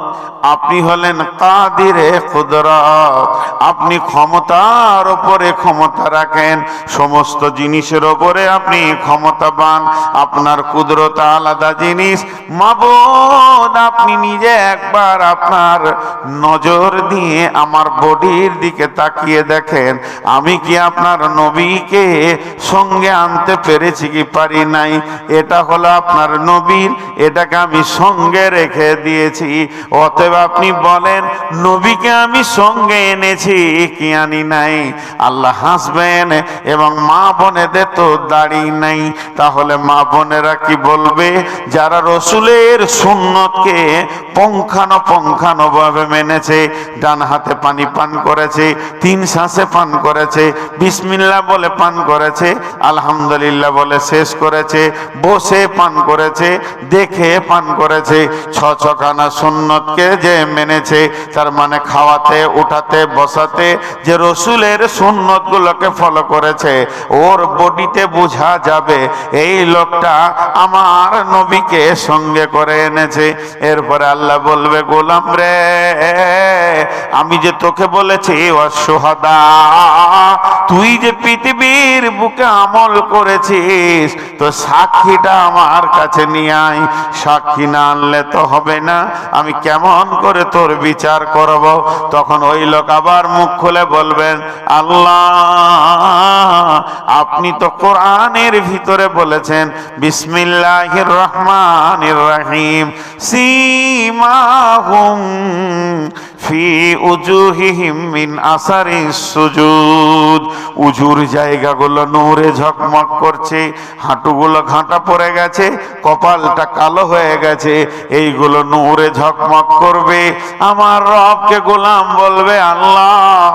আপনি হলেন কাদিরে কুদরত, আপনি ক্ষমতার উপরে ক্ষমতা রাখেন, সমস্ত জিনিসের উপরে আপনি ক্ষমতাবান, আপনার কুদরত আলাদা জিনিস। মাবুদ আপনি নিজে একবার আপনার নজর দিয়ে আমার বডির দিকে তাকিয়ে দেখেন, আমি কি আপনার নবীকে সঙ্গে আনতে পেরেছি কি পারি নাই? এটা হলো আপনার নবীর, এটাকে আমি সঙ্গে রেখে দিয়েছি। অতএব আপনি বলেন নবীকে আমি সঙ্গে এনেছি কি আনি নাই? আল্লাহ হাসবেন। এবং মা বোনেদের তো দাড়ি নাই, তাহলে মা বোনেরা কি বলবে? যারা রসুলের সুন্নতকে পুঙ্খানো ভাবে মেনেছে, ডান হাতে পানি পান করেছে, 3 শ্বাসে পান করেছে, বিসমিল্লাহ বলে পান করেছে, আলহামদুলিল্লাহ বলে শেষ করেছে, বসে পান করেছে, দেখে পান করেছে, 6 সুন্নতকে যে মেনেছে, তার মানে খাওয়াতে উঠাতে বসাতে যে রসুলের সুন্নত গুলোকে ফলো করেছে, ওর বডিতে বোঝা যাবে এই লোকটা আমার নবীকে সঙ্গে করে এনেছে। এরপরে আল্লাহ বলবে গোলাম রে, আমি যে তোকে বলেছি ওয়াশুহাদা, তুই যে পৃথিবীর বুকে আমল করেছিস তো সাক্ষীটা আমার কাছে নিয়ে আয়। সাক্ষী না আনলে তো হবে না, আমি কেমন করে তোর বিচার করব? তখন ওই লোক আবার মুখ খুলে বলবেন, আল্লাহ আপনি তো কোরআনের ভিতরে বলেছেন বিসমিল্লাহির রহমানির রহিম, সীমাহুম ফি উজুহিহিম মিন আসারিস সুজুদ। উজুর জায়গাগুলো নূরে ঝকমক করছে, হাঁটুগুলো ঘাঁটা পড়ে গেছে, কপালটা কালো হয়ে গেছে, এইগুলো নূরে ঝকমক করবে। আমার রবকে গোলাম বলবে, আল্লাহ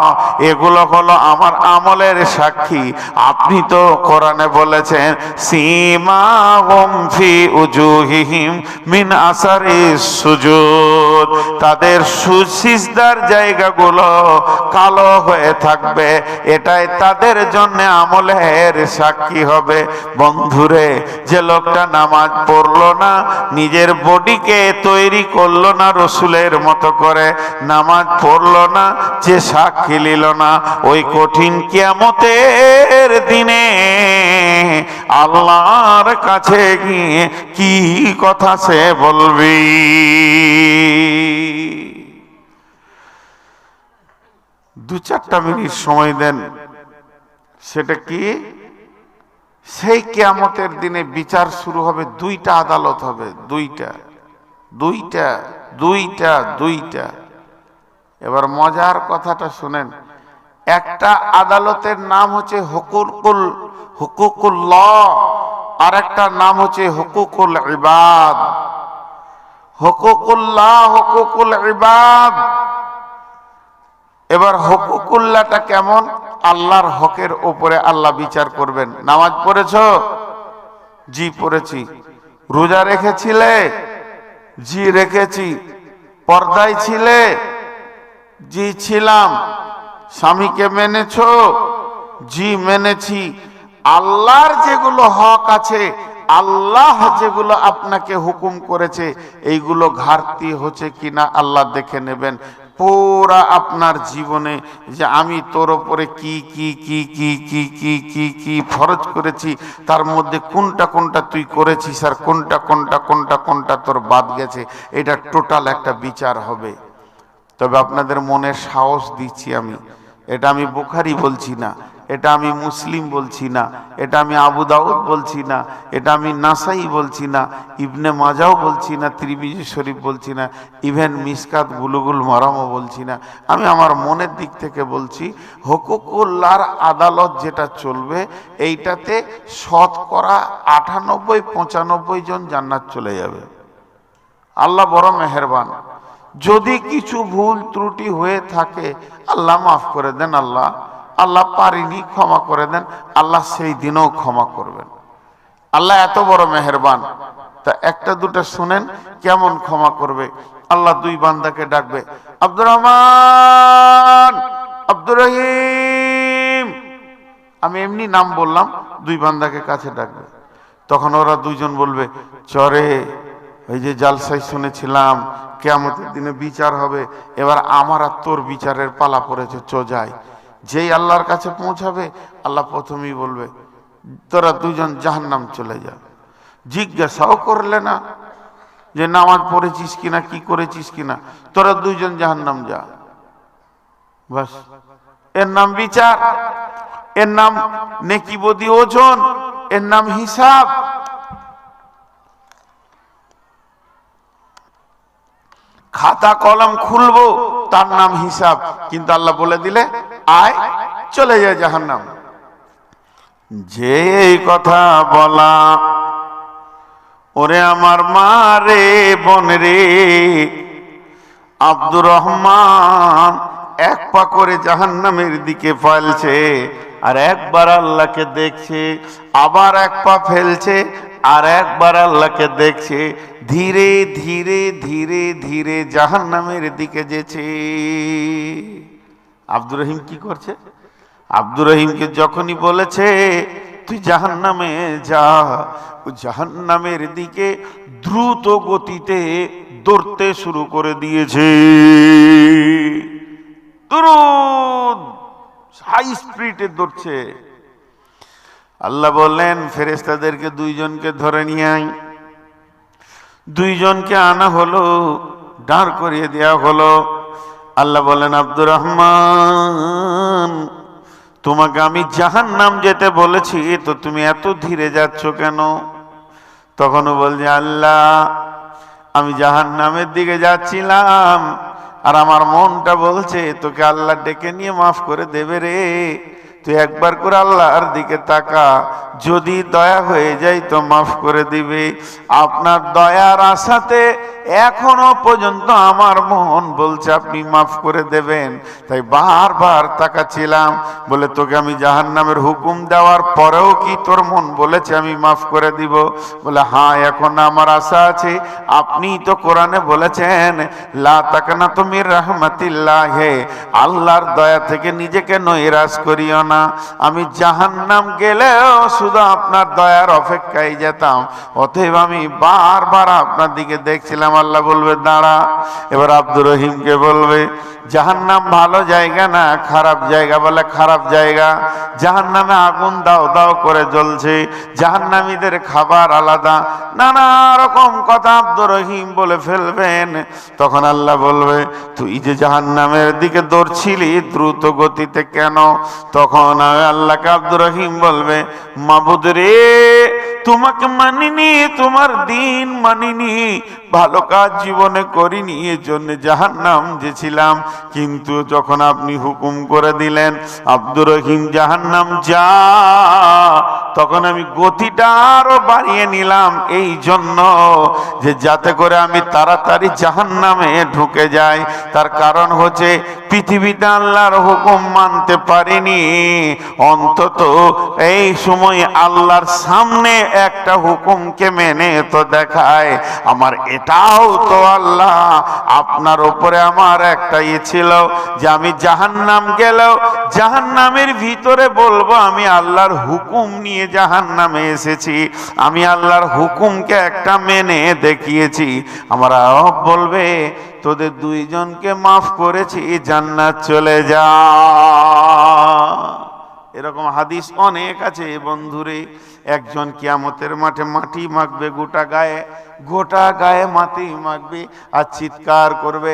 এগুলো হলো আমার আমলের সাক্ষী। আপনি তো কোরআনে বলেছেন সীমাহুম ফি উজুহিহিম মিন আসারিস সুজুদ, তাদের সিজদার জায়গাগুলো কালো হয়ে থাকবে, এটাই তাদের জন্য আমলের সাক্ষী হবে। বন্ধুরে, যে লোকটা নামাজ পড়লো না, নিজের বডিকে তৈরি করলো না রসুলের মতো করে, নামাজ পড়লো না, যে সাক্ষী নিল না, ওই কঠিন কিয়ামতের দিনে আল্লাহর কাছে গিয়ে কি কথা সে বলবি? দু চারটা মিনিট সময় দেন। সেটা কি? সেই কিয়ামতের দিনে বিচার শুরু হবে, দুইটা আদালত হবে, দুইটা দুইটা দুইটা দুইটা। এবার মজার কথাটা শুনেন, একটা আদালতের নাম হচ্ছে হুকুকুল্লাহ, আর একটা নাম হচ্ছে হুকুকুল ইবাদ। হুকুকুল্লাহ, হুকুকুল ইবাদ। এবার হুকুকুল্লাহটা কেমন? আল্লাহর হকের উপরে আল্লাহ বিচার করবেন। নামাজ পড়েছো? জি পড়েছি। রোজা রেখেছিলে? জি রেখেছি। পর্দায় ছিলে? জি ছিলাম। স্বামীকে মেনেছো? জি মেনেছি। আল্লাহর যেগুলো হক আছে, আল্লাহ যেগুলো আপনাকে হুকুম করেছে, এইগুলো ঘাটতি হচ্ছে কিনা আল্লাহ দেখে নেবেন। পুরা আপনার জীবনে যে আমি তোর উপরে কি কি কি কি কি কি কি কি ফরজ করেছি, তার মধ্যে কোনটা কোনটা তুই করেছিস আর কোনটা কোনটা কোনটা কোনটা তোর বাদ গেছে, এটা টোটাল একটা বিচার হবে। তবে আপনাদের মনে সাহস দিচ্ছি আমি, এটা আমি বুখারী বলছি না, এটা আমি মুসলিম বলছি না, এটা আমি আবু দাউদ বলছি না, এটা আমি নাসাই বলছি না, ইবনে মাজাও বলছি না, তিরমিজি শরীফ বলছি না, ইভেন মিসকাত বুলুগুল মারামও বলছি না। আমি আমার মনের দিক থেকে বলছি, হুকুকুল্লাহর আদালত যেটা চলবে, এইটাতে শতকরা 98-95 জন জান্নাত চলে যাবে। আল্লাহ বড় মেহেরবান। যদি কিছু ভুল ত্রুটি হয়ে থাকে আল্লাহ মাফ করে দেন, আল্লাহ আল্লাহ পারিনি ক্ষমা করে দেন, আল্লাহ সেই দিনও ক্ষমা করবেন। আল্লাহ এত বড় মেহেরবান। তা একটা দুটা শুনেন কেমন ক্ষমা করবে। আল্লাহ দুই বান্দাকে ডাকবে, আব্দুর রহমান, আব্দুর রহিম, আমি এমনি নাম বললাম, দুই বান্দাকে কাছে ডাকবে। তখন ওরা দুইজন বলবে, চরে ওই যে জালসায় শুনেছিলাম কিয়ামতের দিনে বিচার হবে, এবার আমার আর তোর বিচারের পালা পড়েছে, চো যাই। যেই আল্লাহর কাছে পৌঁছাবে আল্লাহ প্রথমেই বলবে, তোরা দুজন জাহান্নাম চলে যা। জিজ্ঞাসাও করলে না যে নামাজ পড়েছিস কিনা, কি করেছিস কিনা, তোরা দুইজন জাহান্নাম যা। বাস, এর নাম বিচার, এর নাম নেকি বদি ওজন, এর নাম হিসাব। খাতা কলম খুলবো, তার নাম হিসাব। কিন্তু আল্লাহ বলে দিলে আয়, চলে যায় জাহান্নাম। যে এই কথা বলা, ওরে আমার মা রে, বোন রে, আব্দুর রহমান এক পা করে জাহান্নামের দিকে ফেলছে, আর একবার আল্লাহকে দেখছে, আবার এক পা ফেলছে, আর একবার আল্লাহকে দেখছে, ধীরে ধীরে ধীরে ধীরে জাহান্নামের দিকে যেছে। আব্দুর রহিম কি করছে? আব্দুর রহিমকে যখনই বলেছে তুই জাহান্নামে যা, ও জাহান্নামের দিকে দ্রুত গতিতে দৌড়তে শুরু করে দিয়েছে। দুরূদ হাই স্পিডে দৌড়ছে। আল্লাহ বললেন ফেরেশতাদেরকে দুইজনকে ধরে নিয়ে আয়। দুইজনকে আনা হলো, দাঁড় করিয়ে দেওয়া হলো। আল্লাহ বলেন আব্দুর রহমান, তোমাকে আমি জাহান্নাম যেতে বলেছি, তো তুমি এত ধীরে যাচ্ছ কেন? তখনও বলছে আল্লাহ, আমি জাহান্নামের দিকে যাচ্ছিলাম, আর আমার মনটা বলছে তোকে আল্লাহ ডেকে নিয়ে মাফ করে দেবে রে। তুই একবার করে আল্লাহর দিকে তাকা, যদি দয়া হয়ে যায় তো মাফ করে দিবে। আপনার দয়ার আশাতে এখনো পর্যন্ত আমার মন বলছে আপনি মাফ করে দেবেন, তাই বারবার তাকাচ্ছিলাম। বলে তোকে আমি জাহান্নামের হুকুম দেওয়ার পরেও কি তোর মন বলেছে আমি মাফ করে দিব? বলে হ্যাঁ, এখন আমার আশা আছে। আপনিই তো কোরআনে বলেছেন লা তাকানাতু মির রাহমাতিল্লাহ, আল্লাহর দয়া থেকে নিজেকে নৈরাশ করিও না। আমি জাহান্নাম গেলেও শুধু আপনার দয়ার অপেক্ষায় যেতাম, অতএব আমি বারবার আপনার দিকে দেখছিলাম। আল্লাহ বলবে দাঁড়া। এবার আব্দুর রহিমকে বলবে জাহান্নাম ভালো জায়গা না খারাপ জায়গা? বলে খারাপ জায়গা। জাহান্নামে আগুন দাও দাও করে জ্বলছে, জাহান্নামীদের খাবার আলাদা, নানা রকম কথা আব্দুর রহিম বলে ফেলবেন। তখন আল্লাহ বলবে তুই যে জাহান্নামের দিকে দৌড়ছিলি দ্রুত গতিতে কেন? তখন আল্লাহকে আব্দুর রহিম বলবে মাবুদ রে, তোমাকে মানিনি, তোমার দিন মানিনি, ভালো কাজ জীবনে করিনি, এর জন্য জাহান্নাম যেছিলাম। কিন্তু যখন আপনি হুকুম করে দিলেন আব্দুর রহিম জাহান্নাম যা, তখন আমি গতিটা আরো বাড়িয়ে নিলাম, এই জন্য যে যাতে করে আমি তাড়াতাড়ি জাহান্নামে ঢুকে যাই। তার কারণ হচ্ছে পৃথিবীতে আল্লাহর হুকুম মানতে পারিনি, অন্তত এই সময় আল্লাহর সামনে একটা হুকুমকে মেনে তো দেখায়। আমার এটাও তো আল্লাহ, আপনার উপরে আমার একটা ছিল যে আমি জাহান্নাম গেলেও জাহান্নামের ভিতরে বলবো আমি আল্লাহর হুকুম নিয়ে জাহান্নামে এসেছি, আমি আল্লাহর হুকুমকে একটা মেনে দেখিয়েছি। আমার রব বলবে তোদের দুইজনকে মাফ করেছি, জান্নাত চলে যা। এরকম হাদিস অনেক আছে বন্ধুরে। একজন কিয়ামতের মাঠে মাটি মাখবে গোটা গায়ে মাটি মাখবে, আর চিৎকার করবে,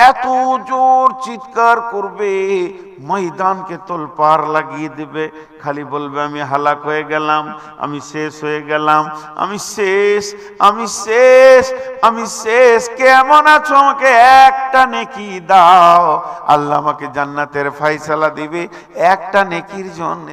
এত জোর চিৎকার করবে ময়দানকে তোলপাড় লাগিয়ে দেবে। খালি বলবে আমি হালাক হয়ে গেলাম, আমি শেষ হয়ে গেলাম, আমি শেষ, আমি শেষ, আমি শেষ। কেমন আছো? আমাকে একটা নেকি দাও। আল্লাহ আমাকে জান্নাতের ফয়সালা দিবে একটা নেকির জন্য।